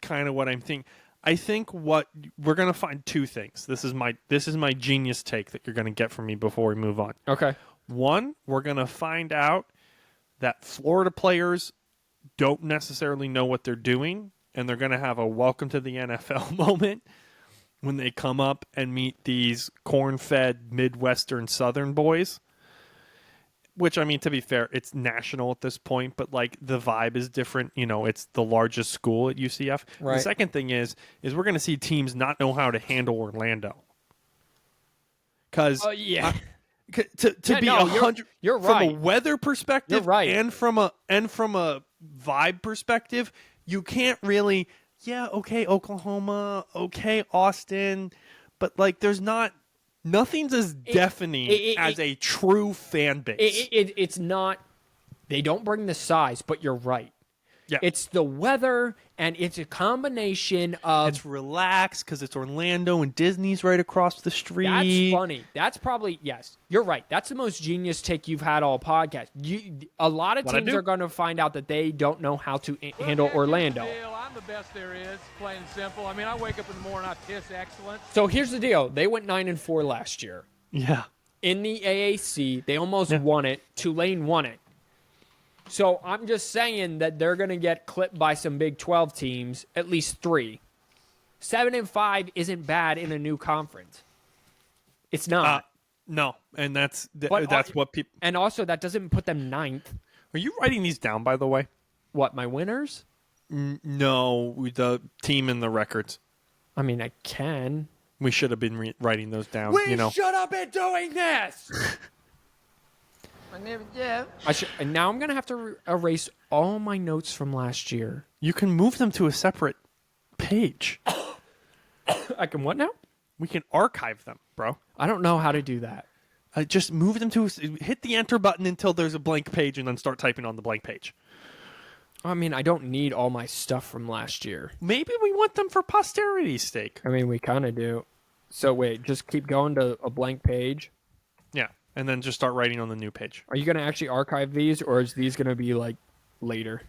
kind of what I'm thinking. I think what we're gonna find two things. This is my genius take that you're gonna get from me before we move on.
Okay.
One, we're gonna find out that Florida players don't necessarily know what they're doing, and they're gonna have a welcome to the NFL moment when they come up and meet these corn-fed Midwestern Southern boys. Which, I mean, to be fair, it's national at this point, but, like, the vibe is different. You know, it's the largest school at UCF.
Right.
The second thing is we're going to see teams not know how to handle Orlando. Because
Yeah.
to
Yeah,
be
no,
100
you're
from
right.
a weather perspective
You're right.
and from a vibe perspective, you can't really, okay, Oklahoma, okay, Austin, but, like, there's nothing's as deafening as a true fan base.
It's not. They don't bring the size, but you're right.
Yeah.
It's the weather, and it's a combination of.
It's relaxed because it's Orlando and Disney's right across the street.
That's funny. That's probably, yes, you're right. That's the most genius take you've had all podcast. A lot of teams are going to find out that they don't know how to handle Orlando.
I'm the best there is, plain and simple. I mean, I wake up in the morning, I piss excellence.
So here's the deal. They went 9-4 last year.
Yeah.
In the AAC, they almost won it. Tulane won it. So I'm just saying that they're going to get clipped by some Big 12 teams, at least 3. 7-5 isn't bad in a new conference. It's not.
No, and that's
But
what people.
And also, that doesn't put them 9th.
Are you writing these down, by the way?
What, my winners?
No, the team and the records.
I mean, I can.
We should have been writing those down.
We
you know.
should have been doing this. And now I'm going to have to erase all my notes from last year.
You can move them to a separate page.
I can what now?
We can archive them, bro.
I don't know how to do that.
Just move them to hit the enter button until there's a blank page, and then start typing on the blank page.
I mean, I don't need all my stuff from last year.
Maybe we want them for posterity's sake.
I mean, we kind of do. So wait, just keep going to a blank page.
Yeah, and then just start writing on the new page.
Are you going to actually archive these, or is these going to be like later?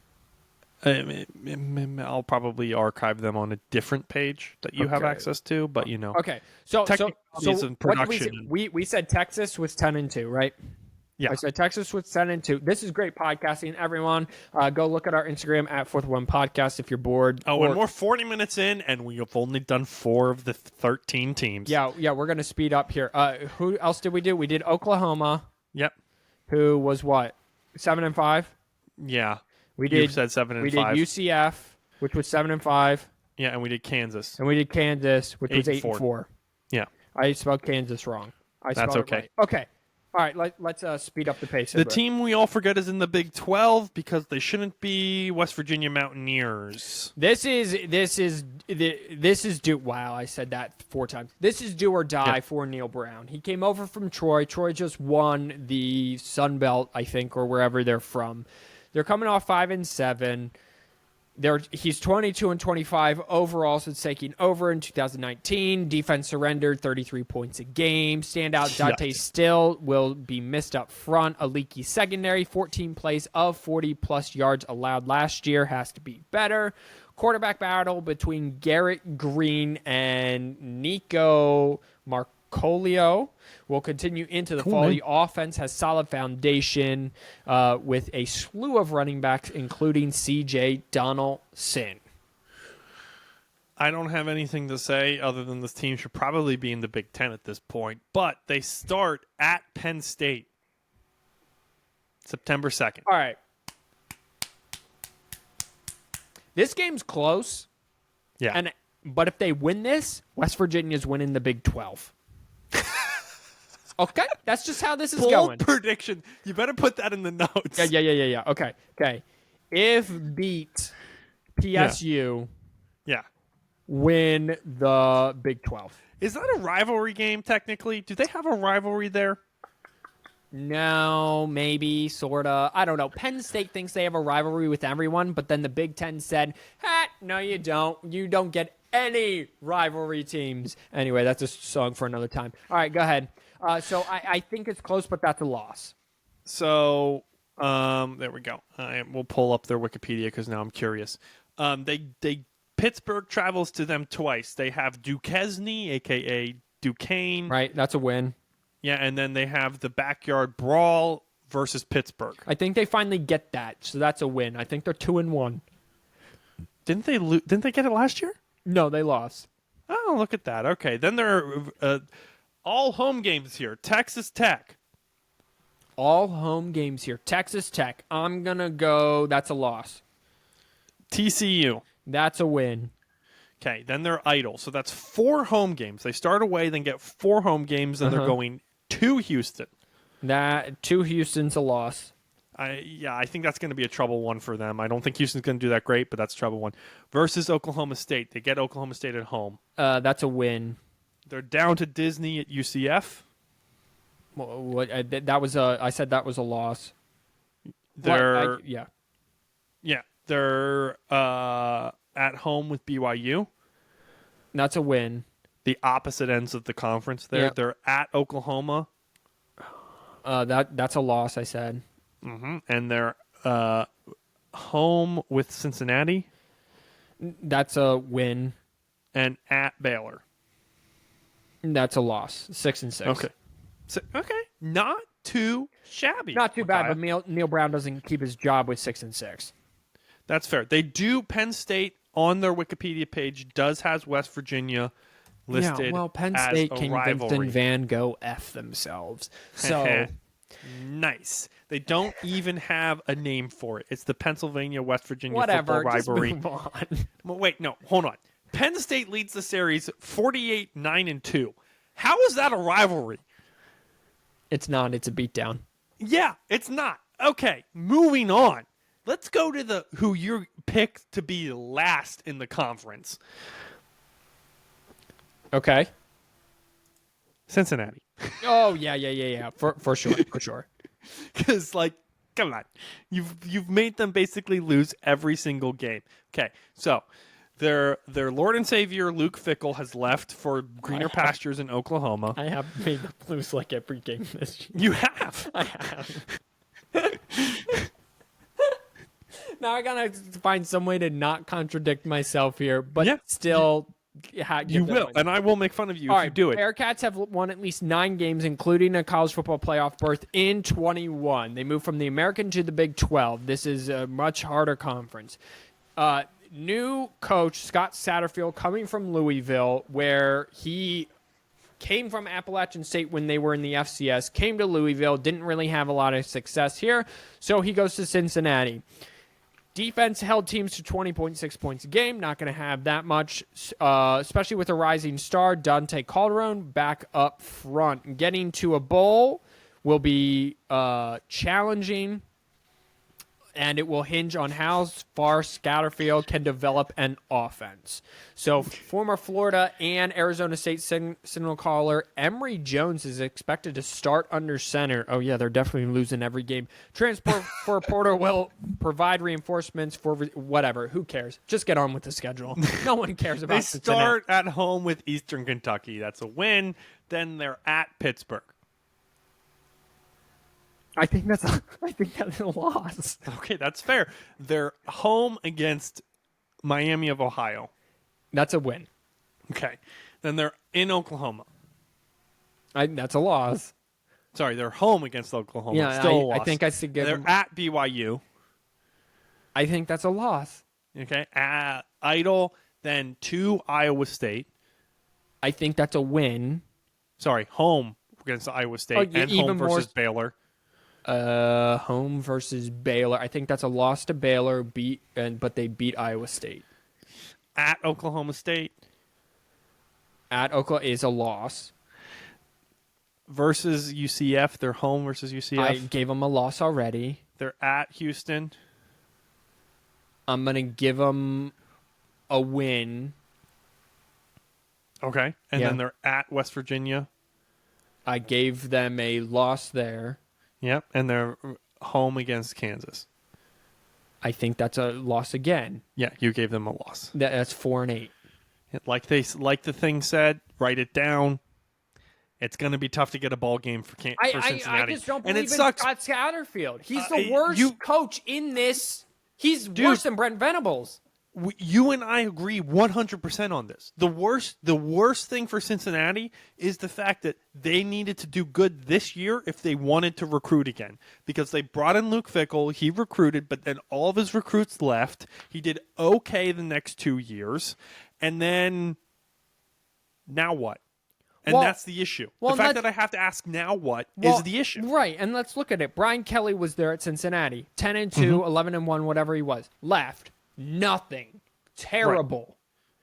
I'll probably archive them on a different page that you have
Okay.
access to, but you know.
Okay, so
Technically, it's in
what did
production.
we said Texas was 10-2, right?
Yeah.
I said Texas was 10-2. This is great podcasting, everyone. Go look at our Instagram at 4th One Podcast if you're bored.
Oh,
Or-
and we're 40 minutes in, and we have only done 4 of the 13 teams.
Yeah, we're going to speed up here. Who else did we do? We did Oklahoma,
Yep.
who was what? 7-5?
Yeah.
We
You
did
said 7 and
We
5.
did UCF, which was 7-5,
Yeah, and we did Kansas.
and we did Kansas, which was
8-4.
8-4.
Yeah.
I spelled Kansas wrong.
That's
spelled it
okay.
right. Okay. All right, let's speed up the pace.
The team we all forget is in the Big 12 because they shouldn't be West Virginia Mountaineers.
This is do. Wow, I said that 4 times. This is do or die for Neil Brown. He came over from Troy. Troy just won the Sun Belt, I think, or wherever they're from. They're coming off 5-7. He's 22-25 overall since taking over in 2019. Defense surrendered 33 points a game. Standout Dante Still will be missed up front. A leaky secondary. 14 plays of 40-plus yards allowed last year. Has to be better. Quarterback battle between Garrett Green and Nico Marcolio will continue into the fall. The offense has solid foundation with a slew of running backs, including C.J. Donaldson.
I don't have anything to say other than this team should probably be in the Big Ten at this point, but they start at Penn State September 2nd.
All right. This game's close.
Yeah.
But if they win this, West Virginia's winning the Big 12. Okay? That's just how this is
Bold
going.
prediction. You better put that in the notes.
Yeah. Okay. If beat PSU
Yeah.
win the Big 12.
Is that a rivalry game, technically? Do they have a rivalry there?
No, maybe, sorta. I don't know. Penn State thinks they have a rivalry with everyone, but then the Big Ten said, no, you don't. You don't get any rivalry teams. Anyway, that's a song for another time. All right, go ahead. So I think it's close, but that's a loss.
So there we go. We'll pull up their Wikipedia because now I'm curious. They Pittsburgh travels to them twice. They have Duquesne, aka Duquesne.
Right, that's a win.
Yeah, and then they have the backyard brawl versus Pittsburgh.
I think they finally get that, so that's a win. I think they're 2-1.
Didn't they get it last year?
No, they lost.
Oh, look at that. Okay, then there are all home games here. Texas Tech.
All home games here. Texas Tech. I'm going to go, that's a loss.
TCU.
That's a win.
Okay, then they're idle. So that's 4 home games. They start away, then get 4 home games, and they're going to Houston.
That to Houston's a loss.
I think that's going to be a trouble one for them. I don't think Houston's going to do that great, but that's trouble one. Versus Oklahoma State. They get Oklahoma State at home.
That's a win.
They're down to Disney at UCF.
What that was a I said that was a loss.
They're
yeah.
They're at home with BYU.
That's a win.
The opposite ends of the conference there.
Yep.
They're at Oklahoma.
That's a loss, I said.
And they're home with Cincinnati
That's a win.
and at Baylor.
That's a loss. 6-6.
Okay. So, not too shabby.
Not too bad,
Micaiah.
but Neil Brown doesn't keep his job with 6-6.
That's fair. They do. Penn State on their Wikipedia page does has West Virginia listed.
Yeah, well, Penn
as
State
a
can
rivalry.
Vincent Van go F themselves. So
Nice. They don't even have a name for it. It's the Pennsylvania West Virginia
whatever,
football
just
rivalry.
move on.
Well, wait, no, hold on. Penn State leads the series 48-9-2. How is that a rivalry?
It's not. It's a beatdown.
Yeah, it's not. Okay, moving on. Let's go to who you picked to be last in the conference.
Okay.
Cincinnati.
Oh yeah. For sure.
Because, come on. You've made them basically lose every single game. Okay, so their Lord and Savior Luke Fickell has left for greener pastures in Oklahoma.
I have made them lose like every game this year.
You have.
I have. Now I gotta find some way to not contradict myself here, but
Yeah.
still.
You will, and I will make fun of you
All
if you do it.
Bearcats have won at least 9 games, including a college football playoff berth in 21. They moved from the American to the Big 12. This is a much harder conference. New coach, Scott Satterfield, coming from Louisville, where he came from Appalachian State when they were in the FCS, came to Louisville, didn't really have a lot of success here, so he goes to Cincinnati. Defense held teams to 20.6 points a game. Not going to have that much, especially with a rising star, Dante Calderon, back up front. Getting to a bowl will be challenging, and it will hinge on how far Satterfield can develop an offense. So former Florida and Arizona State signal caller Emory Jones is expected to start under center. Oh, yeah, they're definitely losing every game. Transport for Porter will provide reinforcements for whatever. Who cares? Just get on with the schedule. No one cares about
They
Cincinnati.
start at home with Eastern Kentucky. That's a win. Then they're at Pittsburgh.
I think that's a loss.
Okay, that's fair. They're home against Miami of Ohio.
That's a win.
Okay. Then they're in Oklahoma.
That's a loss.
Sorry, they're home against Oklahoma.
Yeah,
Still a
I
loss.
think I should give
They're
them.
at BYU.
I think that's a loss.
Okay. At Idle, then to Iowa State.
I think that's a win.
Sorry, home against Iowa State
Oh,
and
even
home
more-
versus Baylor.
Home versus Baylor. I think that's a loss to Baylor. But they beat Iowa State.
At Oklahoma State
At Oklahoma is a loss.
versus UCF. They're home versus UCF.
I gave them a loss already.
They're at Houston.
I'm gonna give them a win.
Okay. And
Yeah.
then they're at West Virginia.
I gave them a loss there.
Yep, and they're home against Kansas.
I think that's a loss again.
Yeah, you gave them a loss.
That's 4-8.
Like the thing said, write it down. It's going to be tough to get a ball game for Cincinnati.
I just don't
and
believe
it
in
sucks.
Scott Satterfield. He's the worst coach in this. He's worse than Brent Venables.
You and I agree 100% on this. The worst thing for Cincinnati is the fact that they needed to do good this year if they wanted to recruit again. Because they brought in Luke Fickell, he recruited, but then all of his recruits left. He did okay the next 2 years. And then, now what? And that's the issue. The fact that I have to ask now what is the issue.
Right, and let's look at it. Brian Kelly was there at Cincinnati. 10-2, 11-1, whatever he was. Left. Nothing. Terrible.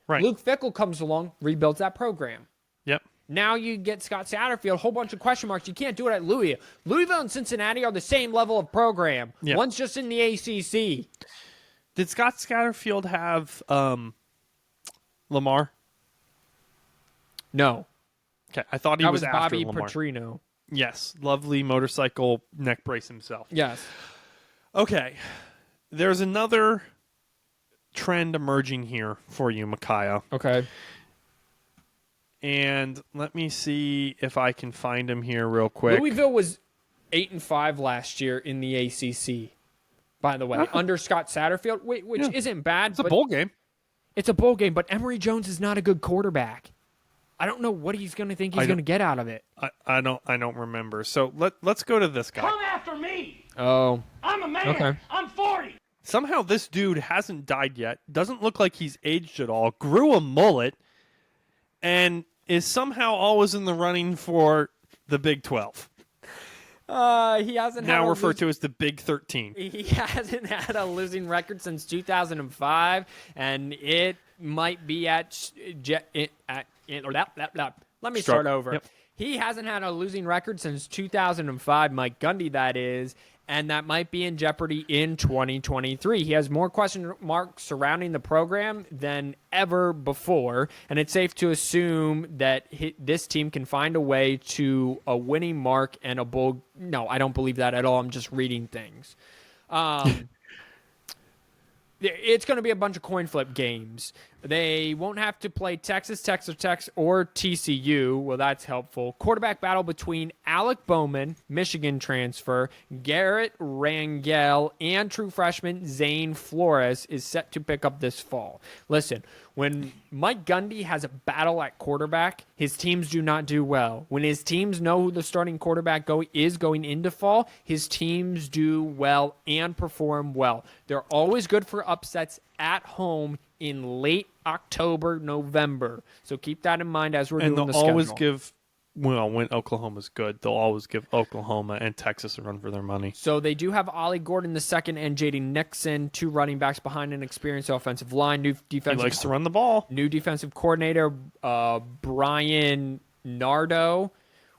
Right.
Luke Fickell comes along, rebuilds that program.
Yep.
Now you get Scott Satterfield, a whole bunch of question marks. You can't do it at Louisville. Louisville and Cincinnati are the same level of program.
Yep.
One's just in the ACC.
Did Scott Satterfield have Lamar?
No.
Okay, I thought he
That
was
was
after
Bobby
Lamar.
Petrino.
Yes, lovely motorcycle neck brace himself.
Yes.
Okay, there's another trend emerging here for you, Micaiah.
Okay.
And let me see if I can find him here real quick.
Louisville was 8-5 last year in the ACC. By the way, under Scott Satterfield, which isn't bad.
It's a bowl game.
It's a bowl game, but Emory Jones is not a good quarterback. I don't know what he's going to think he's going to get out of it.
I don't remember. So let's go to this guy.
Come after me.
Oh.
I'm a man.
Okay.
I'm 40.
Somehow this dude hasn't died yet. Doesn't look like he's aged at all. Grew a mullet, and is somehow always in the running for the Big 12.
He hasn't
Now referred to as the Big 13.
He hasn't had a losing record since 2005, and it might be at let me start over.
Yep.
He hasn't had a losing record since 2005, Mike Gundy, that is, and that might be in jeopardy in 2023. He has more question marks surrounding the program than ever before, and it's safe to assume that this team can find a way to a winning mark and a bowl. No, I don't believe that at all. I'm just reading things. It's going to be a bunch of coin flip games. They won't have to play Texas Tech, or TCU. Well, that's helpful. Quarterback battle between Alec Bowman, Michigan transfer, Garrett Rangel, and true freshman Zane Flores is set to pick up this fall. Listen, when Mike Gundy has a battle at quarterback, his teams do not do well. When his teams know who the starting quarterback is going into fall, his teams do well and perform well. They're always good for upsets at home in late October, November. So keep that in mind as we're doing the schedule.
And they'll always give, when Oklahoma's good, they'll always give Oklahoma and Texas a run for their money.
So they do have Ollie Gordon II and J.D. Nixon, two running backs behind an experienced offensive line. New defensive.
He likes to run the ball.
New defensive coordinator Brian Nardo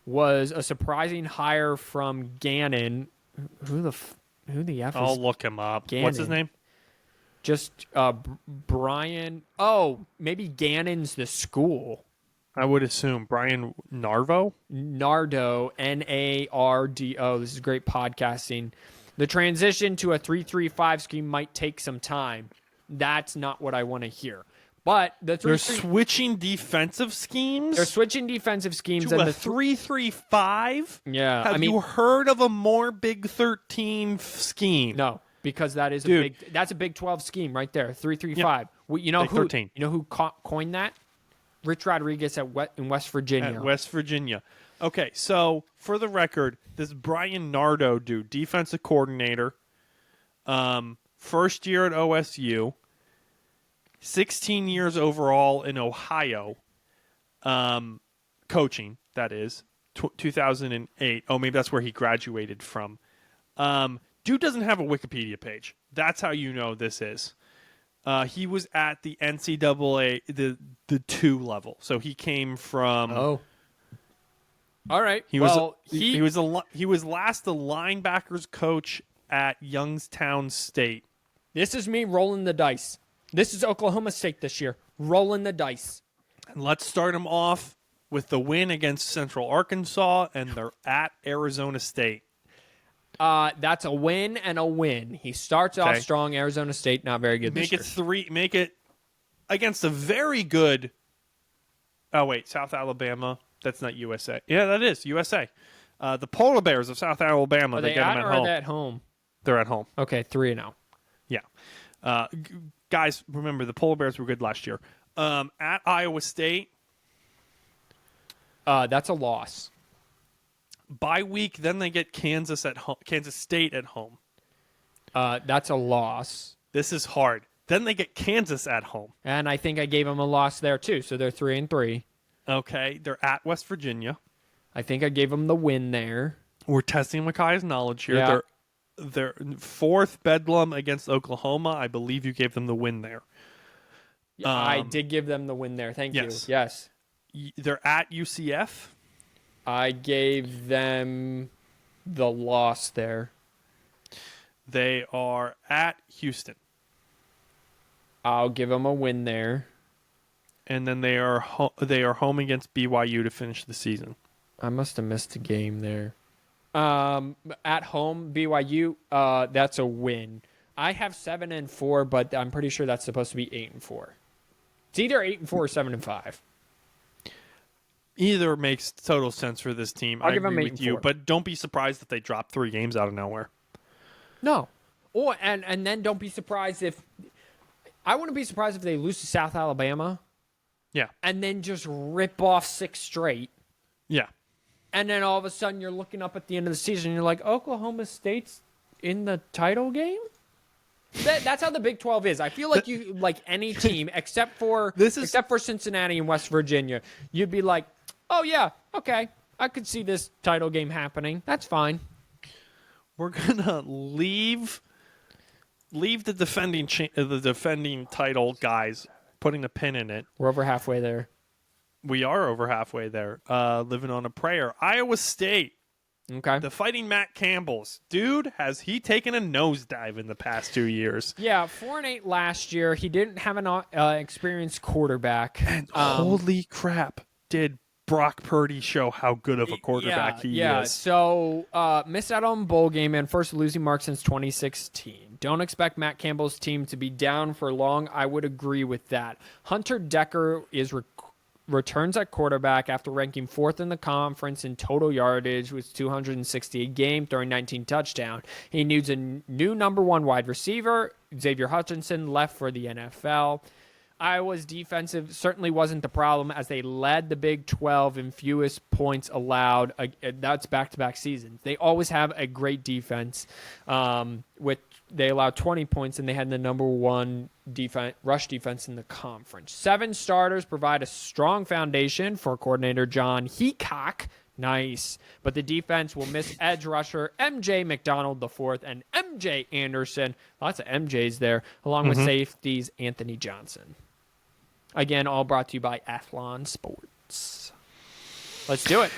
was a surprising hire from Gannon. Who the F
I'll
is
look him up.
Gannon?
What's his name?
Just Brian. Oh, maybe Gannon's the school.
I would assume Brian Nardo.
Nardo, Nardo. This is great podcasting. The transition to a 3-3-5 scheme might take some time. That's not what I want to hear. But
they're switching defensive schemes.
They're switching defensive schemes
to
and
a 3-3-5.
Yeah,
Have you heard of a more Big 13 scheme?
No, because that is that's a Big 12 scheme right there. 3-3-5.
Yeah.
You know
Big
who?
13.
You know who coined that? Rich Rodriguez in West Virginia.
At West Virginia. Okay, so for the record, this Brian Nardo dude, defensive coordinator, first year at OSU, 16 years overall in Ohio, coaching, that is, 2008. Oh, maybe that's where he graduated from. Dude doesn't have a Wikipedia page. That's how you know this is. He was at the NCAA, the 2 level. So he came from...
Oh. All right.
He was last the linebackers coach at Youngstown State.
This is me rolling the dice. This is Oklahoma State this year. Rolling the dice.
And let's start him off with the win against Central Arkansas, and they're at Arizona State.
That's a win and a win. He starts off
Okay.
strong. Arizona State, not very good this
Make it
year.
3. Make it against a very good. Oh wait, South Alabama. That's not USA. Yeah, that is USA. The Polar Bears of South Alabama.
Are
they
they
get them
at
at
or are
home.
they at home?
They're at home.
Okay, 3-0.
Yeah. Guys, remember the Polar Bears were good last year. At Iowa State,
That's a loss.
bye week, then they get Kansas State at home.
That's a loss.
This is hard. Then they get Kansas at home.
And I think I gave them a loss there too, so they're 3-3.
Okay, they're at West Virginia.
I think I gave them the win there.
We're testing Makai's knowledge here.
Yeah.
They're fourth Bedlam against Oklahoma. I believe you gave them the win there.
I did give them the win there. Thank
yes.
you. Yes.
They're at UCF.
I gave them the loss there.
They are at Houston.
I'll give them a win there.
And then they are home against BYU to finish the season.
I must have missed a game there. At home, BYU, that's a win. I have 7-4, but I'm pretty sure that's supposed to be 8-4. It's either 8-4 or 7-5.
Either makes total sense for this team.
I'll
I
give them
agree with you,
8-4.
but don't be surprised if they drop 3 games out of nowhere.
No. Or and then don't be surprised if I wouldn't be surprised if they lose to South Alabama
Yeah,
and then just rip off 6 straight.
yeah.
And then all of a sudden you're looking up at the end of the season and you're like, Oklahoma State's in the title game? That's how the Big 12 is. I feel like you like any team except for Cincinnati and West Virginia, you'd be like, "Oh yeah, okay. I could see this title game happening. That's fine."
We're gonna leave the defending title guys, putting a pin in it.
We're over halfway there.
We are over halfway there. Living on a prayer. Iowa State,
Okay.
the Fighting Matt Campbells. Dude, has he taken a nosedive in the past 2 years?
Yeah, 4-8 last year. He didn't have an experienced quarterback.
Holy crap! Did Brock Purdy show how good of a quarterback he is?
So missed out on bowl game and first losing mark since 2016. Don't expect Matt Campbell's team to be down for long. I would agree with that. Hunter Decker returns at quarterback after ranking 4th in the conference in total yardage with 260 a game, throwing 19 touchdowns. He needs a new number 1 wide receiver. Xavier Hutchinson left for the NFL. Iowa's defensive certainly wasn't the problem as they led the Big 12 in fewest points allowed. That's back-to-back seasons. They always have a great defense. They allowed 20 points, and they had the number 1 rush defense in the conference. 7 starters provide a strong foundation for coordinator John Heacock. Nice. But the defense will miss edge rusher MJ McDonald IV and MJ Anderson. Lots of MJs there, along with safeties Anthony Johnson. Again, all brought to you by Athlon Sports. Let's do it.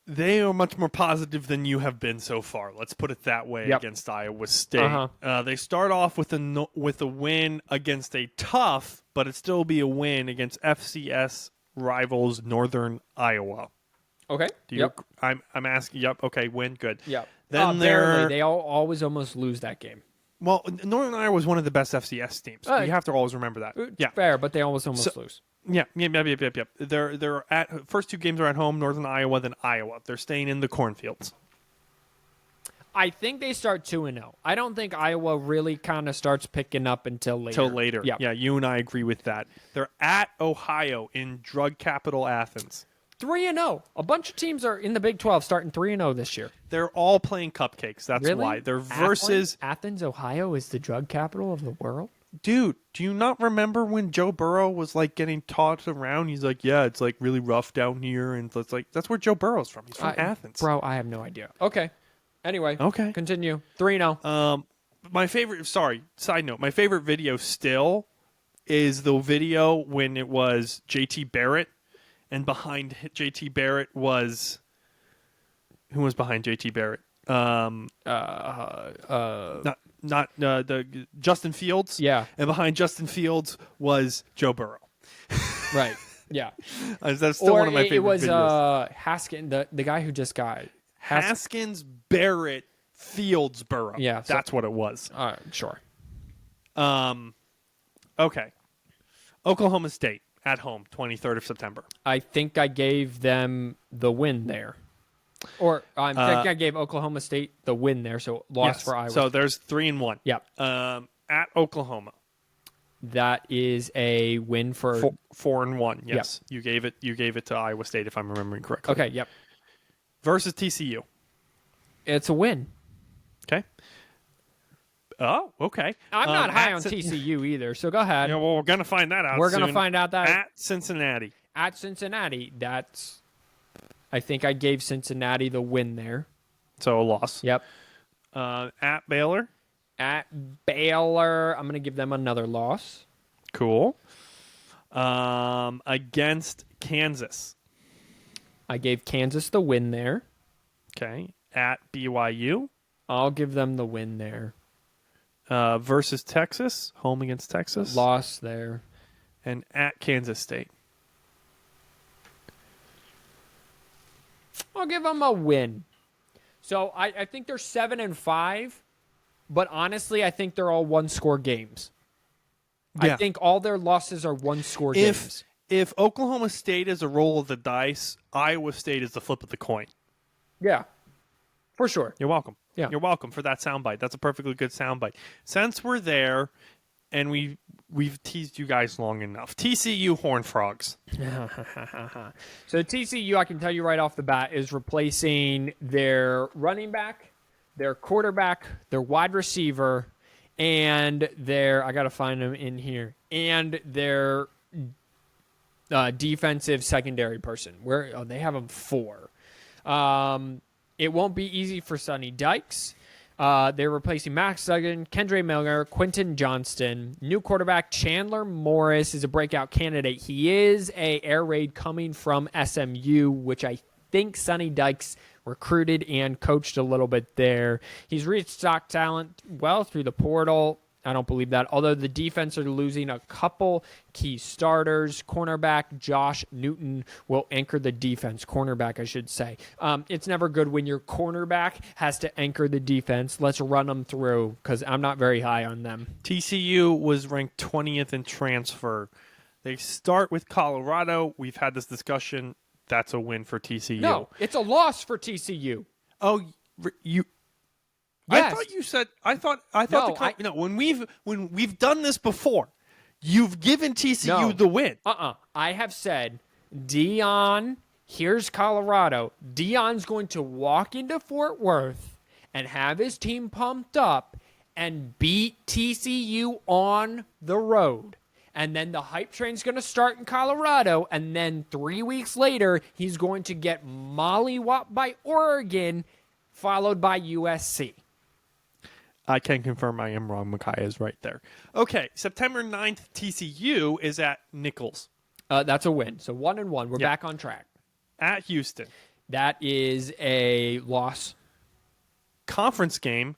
They are much more positive than you have been so far. Let's put it that way against Iowa State. They start off with a win against a tough, but it still be a win against FCS rivals Northern Iowa.
Okay.
I'm asking. Yep. Okay. Win. Good.
Yep.
Then
barely. They always almost lose that game.
Well, Northern Iowa was one of the best FCS teams. You have to always remember that. Yeah.
Fair, but they almost lose.
Yep. They're at first 2 games are at home, Northern Iowa, then Iowa. They're staying in the cornfields.
I think they start 2-0. I don't think Iowa really kind of starts picking up until later.
Yeah, you and I agree with that. They're at Ohio in drug capital Athens.
3-0. A bunch of teams are in the Big 12 starting 3-0 this year.
They're all playing cupcakes. That's
Really?
why. They're versus
Athens, Ohio is the drug capital of the world.
Dude, do you not remember when Joe Burrow was like getting tossed around? He's like, yeah, it's like really rough down here, and it's like that's where Joe Burrow's from. He's from Athens.
Bro, I have no idea. Okay. Anyway.
Okay.
Continue. 3-0.
My favorite, side note, my favorite video still is the video when it was JT Barrett, and behind JT Barrett was, who was behind JT Barrett? Not the Justin Fields.
Yeah.
And behind Justin Fields was Joe Burrow.
Right. Yeah.
That's still one of my favorite
it was
videos.
Haskin, the guy who just got
Haskins, Barrett, Fieldsboro.
Yeah, so-
That's what it was.
Sure.
Okay. Oklahoma State at home, 23rd of September.
I think I gave them the win there. Or I think I gave Oklahoma State the win there, so loss
Yes.
for Iowa.
So there's 3-1.
Yep.
At Oklahoma,
That is a win for
4-1. Yes, you gave it to Iowa State if I'm remembering correctly.
Okay, yep.
Versus TCU.
It's a win.
Okay. Oh, okay.
I'm not high
at
on
Cin-
TCU either, so go ahead.
Yeah, well, we're gonna find that out.
We're gonna
soon.
find out that
at Cincinnati.
at Cincinnati, I think I gave Cincinnati the win there.
So a loss.
Yep.
At Baylor.
At Baylor, I'm going to give them another loss.
Cool. Against Kansas.
I gave Kansas the win there.
Okay. At BYU.
I'll give them the win there.
Versus Texas. Home against Texas.
Loss there.
And at Kansas State.
I'll give them a win. So I think they're 7-5, but honestly, I think they're all one-score games.
Yeah.
I think all their losses are one-score games.
If Oklahoma State is a roll of the dice, Iowa State is the flip of the coin.
Yeah, for sure.
You're welcome.
Yeah.
You're welcome for that soundbite. That's a perfectly good soundbite. Since we're there, and we've teased you guys long enough. TCU Horned Frogs.
So TCU, I can tell you right off the bat, is replacing their running back, their quarterback, their wide receiver, and I got to find them in here, and their defensive secondary person. They have them 4. It won't be easy for Sonny Dykes. They're replacing Max Duggan, Kendre Miller, Quentin Johnston. New quarterback Chandler Morris is a breakout candidate. He is a air raid coming from SMU, which I think Sonny Dykes recruited and coached a little bit there. He's reached stock talent well through the portal. I don't believe that. Although the defense are losing a couple key starters. Cornerback Josh Newton will anchor the defense. Cornerback, I should say. It's never good when your cornerback has to anchor the defense. Let's run them through because I'm not very high on them.
TCU was ranked 20th in transfer. They start with Colorado. We've had this discussion. That's a win for TCU.
No, it's a loss for TCU.
Oh, you.
Yes.
I thought you said. I thought.
No,
when we've done this before, you've given TCU
No.
the win.
I have said, Dion, here's Colorado. Dion's going to walk into Fort Worth and have his team pumped up and beat TCU on the road. And then the hype train's going to start in Colorado. And then 3 weeks later, he's going to get mollywopped by Oregon, followed by USC.
I can confirm I am wrong. Micaiah is right there. Okay, September 9th, TCU is at Nichols.
That's a win. So 1-1. We're
Yeah.
back on track.
At Houston.
That is a loss.
Conference game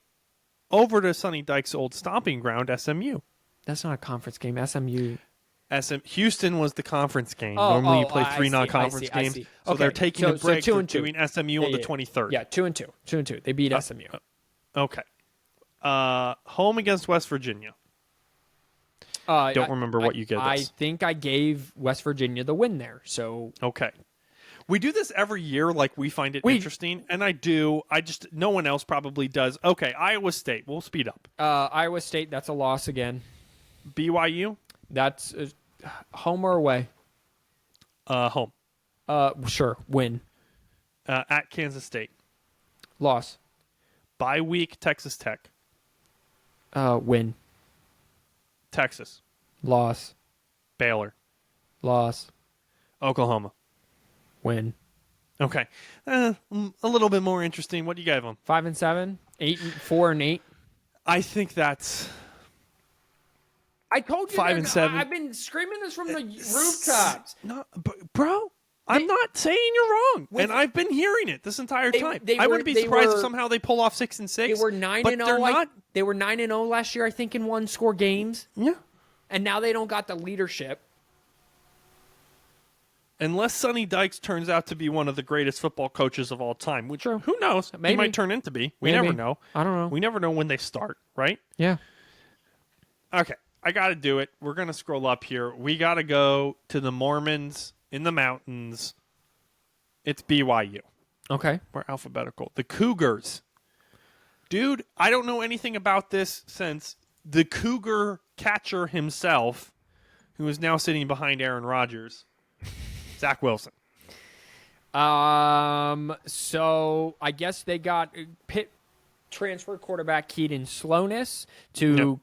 over to Sonny Dykes' old stomping ground, SMU.
That's not a conference game. SMU.
Houston was the conference game.
Oh,
Normally you
oh,
play
I
3
see,
non-conference
I
games.
see.
So
Okay,
they're taking a break.
so 2-2.
They're doing SMU on the 23rd.
Yeah, 2-2. 2-2. They beat SMU.
Okay. Home against West Virginia. Don't remember what you gave
I
us.
think I gave West Virginia the win there. So
Okay. We do this every year, like we find it interesting, and I do. No one else probably does. Okay, Iowa State. We'll speed up.
Iowa State, that's a loss again.
BYU,
That's home or away?
home.
Sure, win.
At Kansas State.
Loss.
Bye week, Texas Tech.
Win.
Texas.
Loss.
Baylor.
Loss.
Oklahoma.
Win.
Okay. A little bit more interesting. What do you give them?
5-7, 4-8.
I think that's
I told you
5 and 7.
I've been screaming this from the rooftops.
no, bro. I'm not saying you're wrong, and I've been hearing it this entire time. I wouldn't be surprised if somehow they pull off 6 and 6.
They were 9-0.
but they're not.
They were 9-0 last year, I think, in one-score games,
Yeah.
and now they don't got the leadership.
Unless Sonny Dykes turns out to be one of the greatest football coaches of all time, which
True.
who knows? He
Maybe.
might turn into be. We
Maybe.
never know.
I don't know.
We never know when they start, right?
Yeah.
Okay, I got to do it. We're going to scroll up here. We got to go to the Mormons in the mountains. It's BYU.
Okay.
We're alphabetical. The Cougars. Dude, I don't know anything about this since the Cougar catcher himself, who is now sitting behind Aaron Rodgers, Zach Wilson.
So I guess they got Pitt transfer quarterback Keaton Slowness to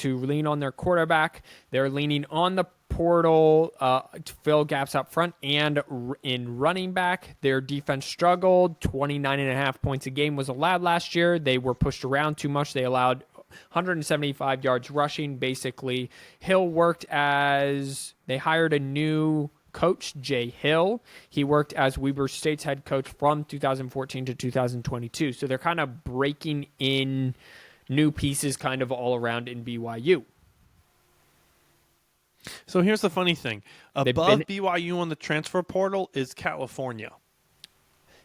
lean on their quarterback. They're leaning on the portal to fill gaps up front and in running back. Their defense struggled. 29.5 points a game was allowed last year. They were pushed around too much. They allowed 175 yards rushing. Basically, Hill worked as they hired a new coach, Jay Hill. He worked as Weber State's head coach from 2014 to 2022. So they're kind of breaking in new pieces kind of all around in BYU.
So here's the funny thing.
They've
Above
been-
BYU on the transfer portal is California.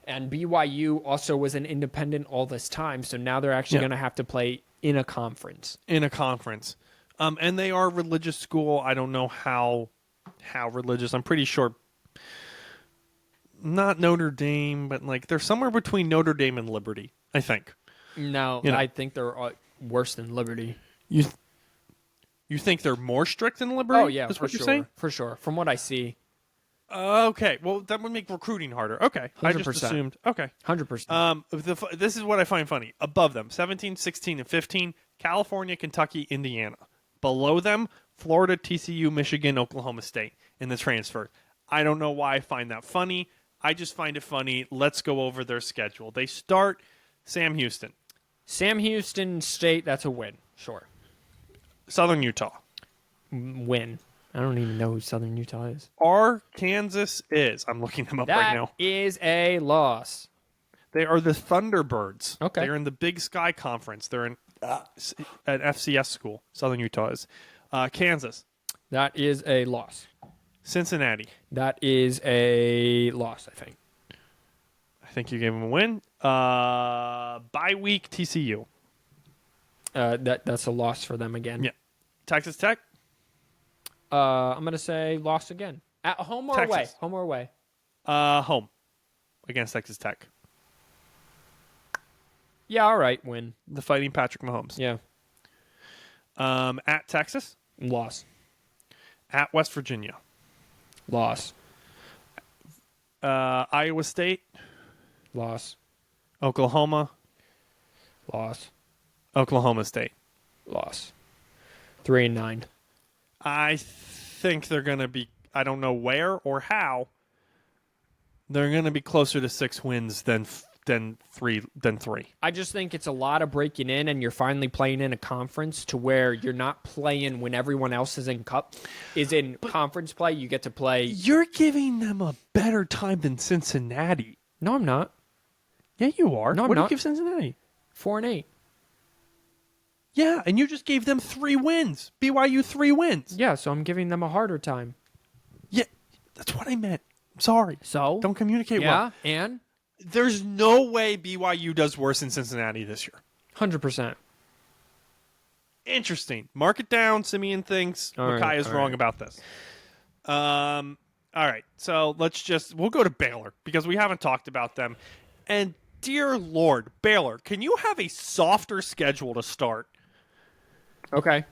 And BYU also was an independent all this time. So now they're actually
Yeah.
going to have to play in a conference.
In a conference. And they are a religious school. I don't know how religious. I'm pretty sure not Notre Dame, but like they're somewhere between Notre Dame and Liberty, I think.
No,
You know.
I think they're worse than Liberty.
You think they're more strict than Liberty?
Oh, yeah,
Is
for
what
sure.
you're saying?
For sure. From what I see,
Okay. Well, that would make recruiting harder. Okay. I just
100%.
assumed. Okay.
100%.
This is what I find funny. Above them, 17, 16, and 15, California, Kentucky, Indiana. Below them, Florida, TCU, Michigan, Oklahoma State in the transfer. I don't know why I find that funny. I just find it funny. Let's go over their schedule. They start Sam Houston,
Sam Houston State, that's a win. Sure.
Southern Utah.
Win. I don't even know who Southern Utah is.
Kansas is. I'm looking them up right
That
now.
is a loss.
They are the Thunderbirds.
Okay.
They're in the Big Sky Conference. They're in an FCS school. Southern Utah is. Kansas.
That is a loss.
Cincinnati.
That is a loss, I think.
I think you gave them a win. Bye week TCU.
That's a loss for them again.
Yeah. Texas Tech.
I'm going to say loss again. At home or away?
Texas.
Home or away?
Home against Texas Tech.
Yeah, all right. Win.
The Fighting Patrick Mahomes.
Yeah.
At Texas.
Loss.
At West Virginia.
Loss.
Iowa State.
Loss.
Oklahoma.
Loss.
Oklahoma State.
Loss. 3-9.
I think they're going to be, I don't know where or how, they're going to be closer to 6 wins than three.
I just think it's a lot of breaking in, and you're finally playing in a conference to where you're not playing when everyone else is in conference play. You get to play.
You're giving them a better time than Cincinnati.
No, I'm not.
Yeah, you are.
No, I'm
what do you
not.
give Cincinnati?
4-8.
Yeah, and you just gave them 3 wins. BYU 3 wins.
Yeah, so I'm giving them a harder time.
Yeah, that's what I meant. I'm sorry.
So
Don't communicate
yeah,
well.
and
There's no way BYU does worse than Cincinnati this year.
100%.
Interesting. Mark it down. Simeon thinks
All right,
Makai is
all
wrong
right.
about this. All right. So we'll go to Baylor because we haven't talked about them. And dear Lord, Baylor, can you have a softer schedule to start?
Okay.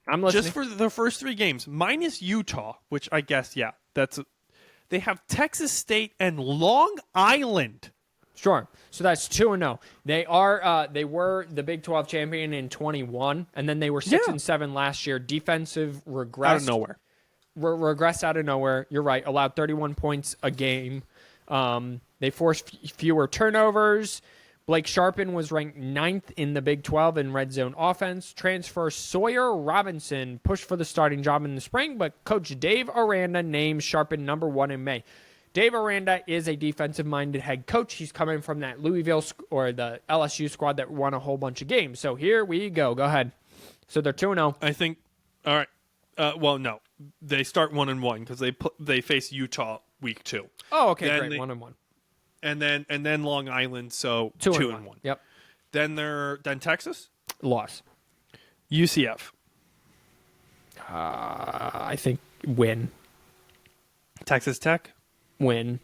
I'm listening.
Just for the first 3 games, minus Utah, which I guess, yeah, they have Texas State and Long Island.
Sure. So that's 2-0. They were the Big 12 champion in 21, and then they were 6-7 last year. Defensive regressed
Out of nowhere.
Regressed out of nowhere. You're right. Allowed 31 points a game. They forced fewer turnovers. Blake Sharpen was ranked 9th in the Big 12 in red zone offense. Transfer Sawyer Robinson pushed for the starting job in the spring, but Coach Dave Aranda named Sharpen number 1 in May. Dave Aranda is a defensive-minded head coach. He's coming from that Louisville or the LSU squad that won a whole bunch of games. So here we go. Go ahead. So they're 2-0.
I think, all right. Well, no. they start 1-1 because they face Utah week 2,
Oh, okay,
Then
great.
they-
1-1.
and then Long Island, so
2-1. Yep.
Then Texas,
Loss.
UCF,
I think win.
Texas Tech,
Win.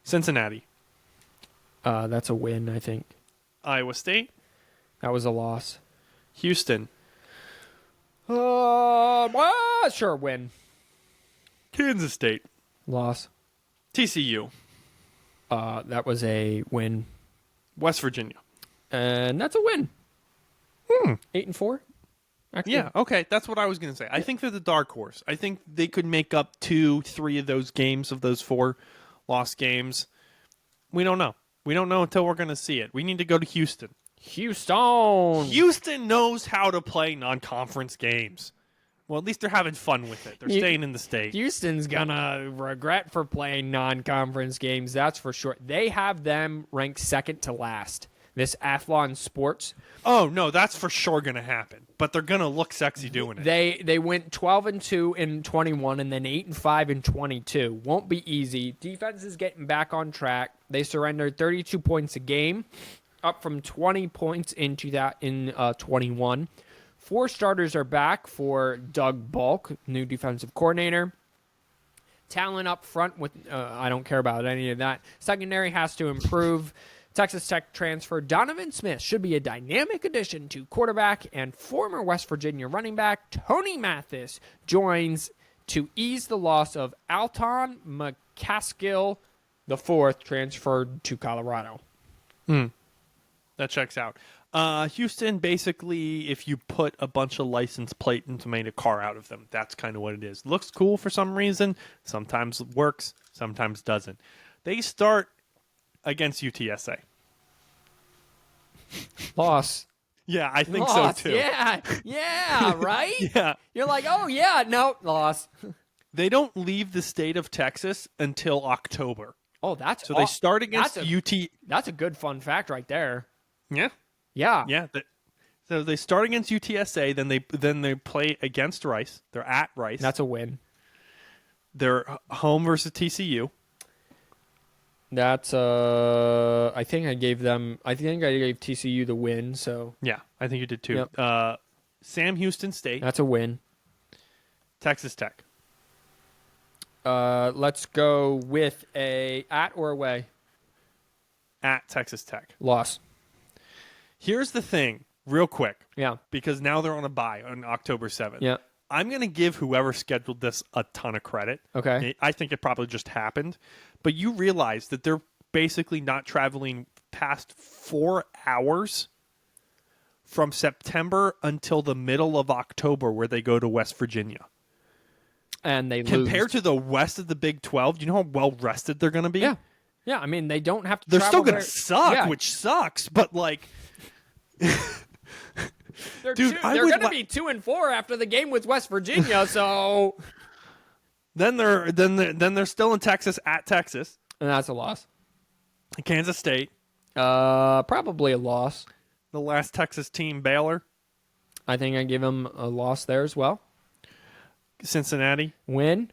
Cincinnati,
That's a win, I think.
Iowa State,
That was a loss.
Houston,
Sure, win.
Kansas State,
Loss.
TCU,
That was a win.
West Virginia.
And that's a win. 8-4? Actually,
Yeah, okay, that's what I was going to say. I think they're the dark horse. I think they could make up 2-3 of those games, of those 4 lost games. We don't know. We don't know until we're going to see it. We need to go to Houston.
Houston.
Houston knows how to play non-conference games. Well, at least they're having fun with it. They're staying in the state.
Houston's gonna regret for playing non-conference games. That's for sure. They have them ranked second to last. This Athlon Sports.
Oh, no, that's for sure going to happen. But they're going to look sexy doing it.
They went 12-2 in 21 and then 8-5 in 22. Won't be easy. Defense is getting back on track. They surrendered 32 points a game, up from 20 points in 21. 4 starters are back for Doug Bulk, new defensive coordinator. Talent up front with I don't care about any of that. Secondary has to improve. Texas Tech transfer Donovan Smith should be a dynamic addition to quarterback, and former West Virginia running back Tony Mathis joins to ease the loss of Alton McCaskill IV, transferred to Colorado.
That checks out. Houston, basically, if you put a bunch of license plate and made a car out of them, that's kind of what it is. Looks cool for some reason. Sometimes works, sometimes doesn't. They start against UTSA.
Loss.
Yeah, I think
Loss.
so too.
Yeah, right?
Yeah.
You're like, oh, yeah, no, loss.
They don't leave the state of Texas until October.
Oh, that's
So they start against
that's a,
UT.
That's a good fun fact right there.
Yeah.
Yeah.
Yeah. So they start against UTSA, then they play against Rice. They're at Rice.
That's a win.
They're home versus TCU.
That's I think I gave TCU the win, so
Yeah, I think you did too.
Yep.
Sam Houston State,
that's a win.
Texas Tech.
Let's go with a at or away.
At Texas Tech.
Loss.
Here's the thing, real quick,
Yeah.
because now they're on a bye on October 7th.
Yeah.
I'm going to give whoever scheduled this a ton of credit.
Okay.
I think it probably just happened. But you realize that they're basically not traveling past 4 hours from September until the middle of October, where they go to West Virginia.
And they
Compared
lose.
to the rest of the Big 12, do you know how well rested they're going to be?
Yeah. Yeah, I mean, they don't have to
They're
travel
still going to
very-
suck,
Yeah,
which sucks. But, like,
they're
dude, I
they're
would
going to
li-
be 2-4 after the game with West Virginia, so
then they're still in Texas, at Texas.
and that's a loss.
Kansas State,
Probably a loss.
the last Texas team, Baylor,
I think I give them a loss there as well.
Cincinnati,
Win.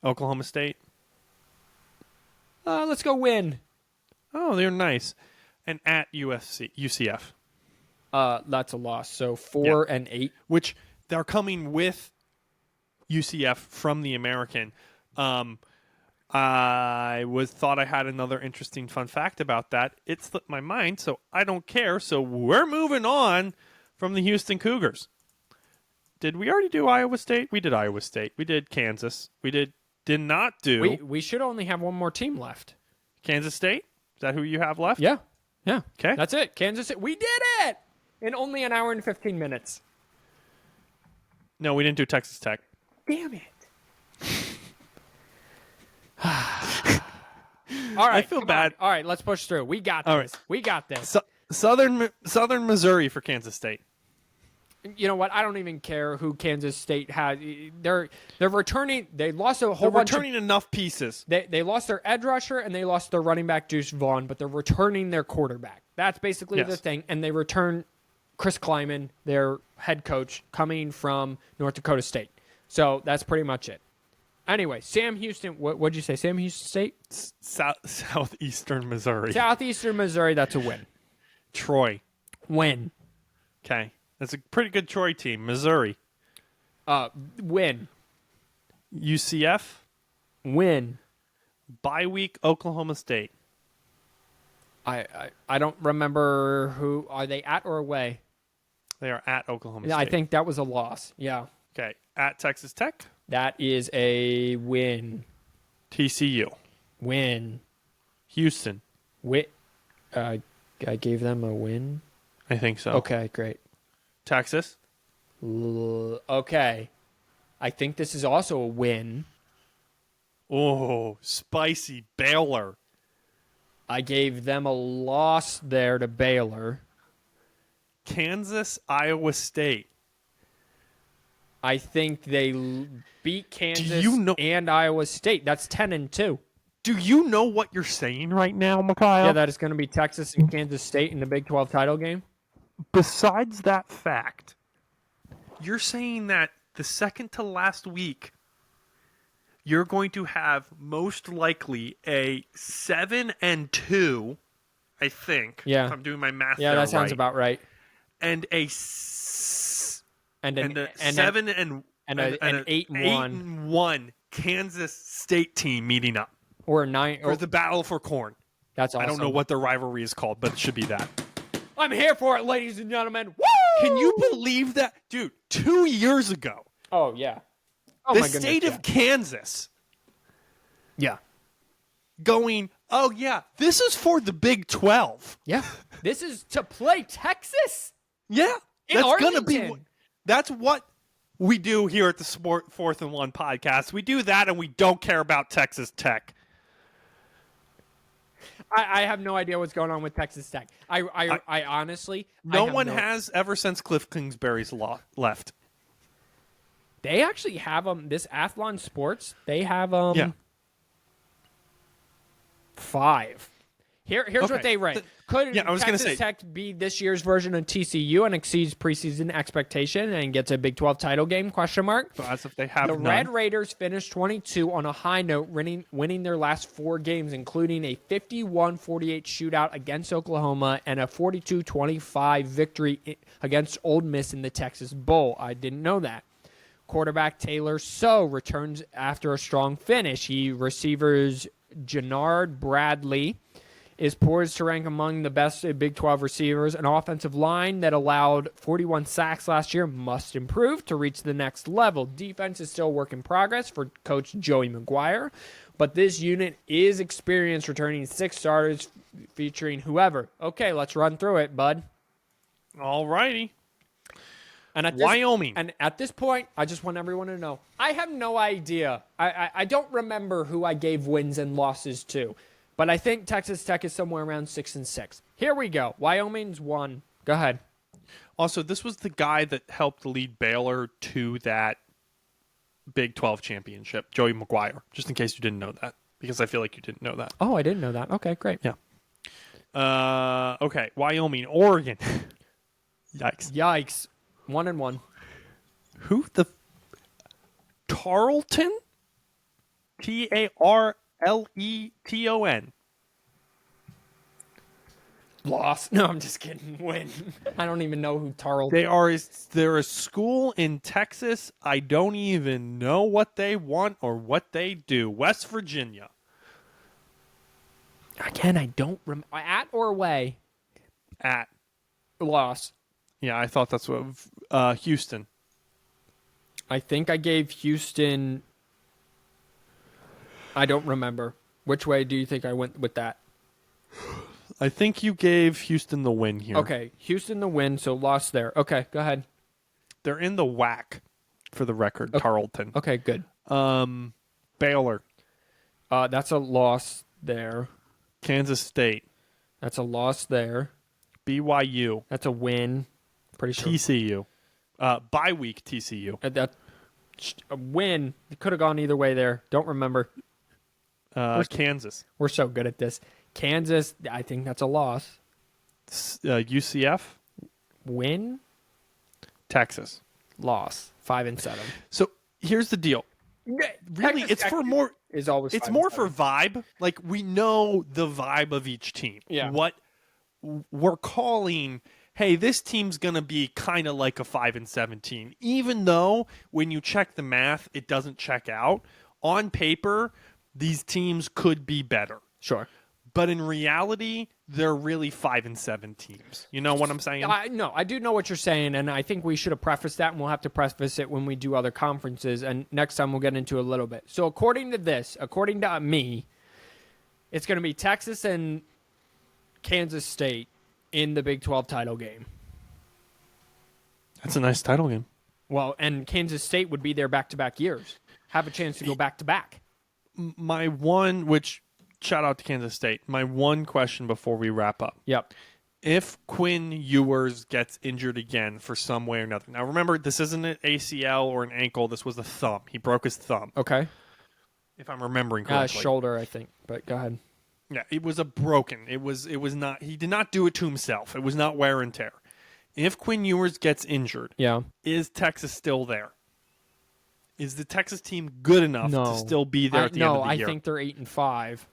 Oklahoma State.
Let's go win.
Oh, they're nice. And at UCF,
That's a loss. So 4-8.
which they're coming with UCF from the American. I thought I had another interesting fun fact about that. It slipped my mind, so I don't care. So we're moving on from the Houston Cougars. Did we already do Iowa State? We did Iowa State. We did Kansas. We did not do
We should only have one more team left.
Kansas State. Is that who you have left?
Yeah. Yeah.
Okay.
That's it. Kansas City. We did it in only an hour and 15 minutes.
No, we didn't do Texas Tech.
Damn it. All right.
I feel
come
bad.
on. All right, let's push through. We got this.
All right.
We got this.
Southern Missouri for Kansas State.
You know what? I don't even care who Kansas State had. They're returning. They lost a
They're
whole bunch.
returning enough pieces.
They lost their edge rusher and they lost their running back Deuce Vaughn, but they're returning their quarterback. That's basically the
Yes.
thing. And they return Chris Kleiman, their head coach, coming from North Dakota State. So that's pretty much it. Anyway, Sam Houston, what'd you say? Sam Houston State?
Southeastern Missouri.
Southeastern Missouri, that's a win.
Troy.
Win.
Okay. That's a pretty good Troy team. Missouri.
Win.
UCF.
Win.
Bye week, Oklahoma State.
I don't remember who. Are they at or away?
They are at Oklahoma
Yeah,
State.
I think that was a loss. Yeah.
Okay. At Texas Tech.
That is a win.
TCU.
Win.
Houston.
I gave them a win.
I think so.
Okay, great.
Texas.
Okay. I think this is also a win.
Oh, spicy Baylor.
I gave them a loss there to Baylor.
Kansas, Iowa State.
I think they beat Kansas
you know-
and Iowa State. That's 10-2.
Do you know what you're saying right now, Micaiah?
Yeah, that is going to be Texas and Kansas State in the Big 12 title game.
Besides that fact, you're saying that the second to last week, you're going to have most likely a 7-2, I think.
Yeah.
If I'm doing my math
Yeah,
there
that sounds
right.
about right.
And a
And
and
an
a 7 and
and an 8-1
8-1 Kansas State team meeting up
or a 9
for the battle for corn.
That's awesome.
I don't know what the rivalry is called, but it should be that.
I'm here for it, ladies and gentlemen. Woo!
Can you believe that, dude? 2 years ago,
Oh yeah. Oh
the
my goodness.
state of Kansas
yeah.
going, oh yeah, this is for the Big 12.
Yeah. This is to play Texas.
Yeah,
In
that's gonna be.
Arlington.
That's what we do here at the Sport 4th and 1 podcast. We do that, and we don't care about Texas Tech.
I have no idea what's going on with Texas Tech. I honestly
No
I have
one has ever since Cliff Kingsbury's left.
They actually have this Athlon Sports. They have
Yeah.
5. Here's
Okay.
what they rank. Could
Yeah, I was gonna
Texas
say-
Tech be this year's version of TCU and exceeds preseason expectation and gets a Big 12 title game? Question mark.
So as if they have
The
none.
Red Raiders finished 22 on a high note, winning their last 4 games, including a 51-48 shootout against Oklahoma and a 42-25 victory against Ole Miss in the Texas Bowl. I didn't know that. Quarterback Taylor So returns after a strong finish. Receivers Jannard Bradley is poised to rank among the best Big 12 receivers. An offensive line that allowed 41 sacks last year must improve to reach the next level. Defense is still a work in progress for Coach Joey McGuire, but this unit is experienced, returning 6 starters featuring whoever. Okay, let's run through it, bud.
All righty.
And at
Wyoming.
And at this point, I just want everyone to know, I have no idea. I don't remember who I gave wins and losses to. But I think Texas Tech is somewhere around 6-6. Here we go. Wyoming's 1. Go ahead.
Also, this was the guy that helped lead Baylor to that Big 12 championship, Joey McGuire, just in case you didn't know that, because I feel like you didn't know that.
Oh, I didn't know that. Okay, great.
Yeah. Okay, Wyoming, Oregon. Yikes.
Yikes. 1-1.
Who the... Tarleton? Tarleton.
Loss. No, I'm just kidding. Win. I don't even know who Tarleton.
They're a school in Texas. I don't even know what they want or what they do. West Virginia.
Again, I don't remember. At or away?
At.
Loss.
Yeah, I thought that's what... Houston.
I think I gave Houston... I don't remember. Which way do you think I went with that?
I think you gave Houston the win here.
Okay, Houston the win, so lost there. Okay, go ahead.
They're in the WAC, for the record, Tarleton.
Okay, good.
Baylor.
That's a loss there.
Kansas State.
That's a loss there.
BYU.
That's a win. Pretty sure.
TCU. Bye week TCU.
That a win. It could have gone either way there. Don't remember.
Kansas.
We're so good at this. Kansas, I think that's a loss.
UCF.
Win,
Texas.
loss. 5-7.
So here's the deal. Really, it's for more.
Is always
It's
5
more
and 7.
for vibe. Like, we know the vibe of each team.
Yeah.
What we're calling, hey, this team's going to be kind of like a 5-7 team. Even though when you check the math, it doesn't check out. On paper, these teams could be better.
Sure.
But in reality, they're really 5-7 teams. You know what I'm saying?
No, I do know what you're saying, and I think we should have prefaced that, and we'll have to preface it when we do other conferences, and next time we'll get into it a little bit. So according to me, it's going to be Texas and Kansas State in the Big 12 title game.
That's a nice title game.
Well, and Kansas State would be there back-to-back years, have a chance to go back-to-back.
My one, which shout out to Kansas State, my one question before we wrap up.
Yep.
If Quinn Ewers gets injured again for some way or another. Now, remember, this isn't an ACL or an ankle. This was a thumb. He broke his thumb,
Okay.
if I'm remembering correctly.
Shoulder, I think, but go ahead.
Yeah, it was a broken. It was not. He did not do it to himself. It was not wear and tear. If Quinn Ewers gets injured,
Yeah.
is Texas still there? Is the Texas team good enough
No.
to still be there at the end of the year?
I think they're 8-5.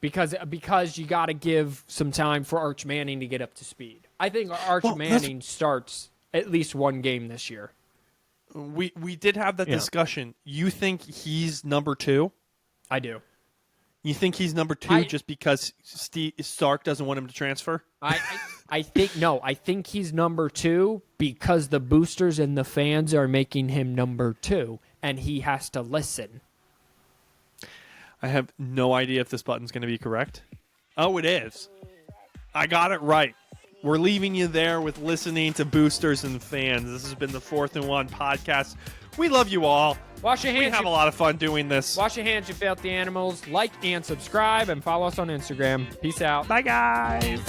Because you got to give some time for Arch Manning to get up to speed. I think Arch
Well, that's-
Manning starts at least one game this year.
We did have that
Yeah.
discussion. You think he's number 2?
I do.
You think he's number 2
I-
just because Sark doesn't want him to transfer?
I think he's number 2 because the boosters and the fans are making him number 2, and he has to listen.
I have no idea if this button's going to be correct. Oh, it is. I got it right. We're leaving you there with listening to boosters and fans. This has been the 4th and 1 podcast. We love you all.
Wash your
We
hands.
have a lot of fun doing this.
Wash your hands, you filthy animals. Like and subscribe, and follow us on Instagram. Peace out.
Bye, guys.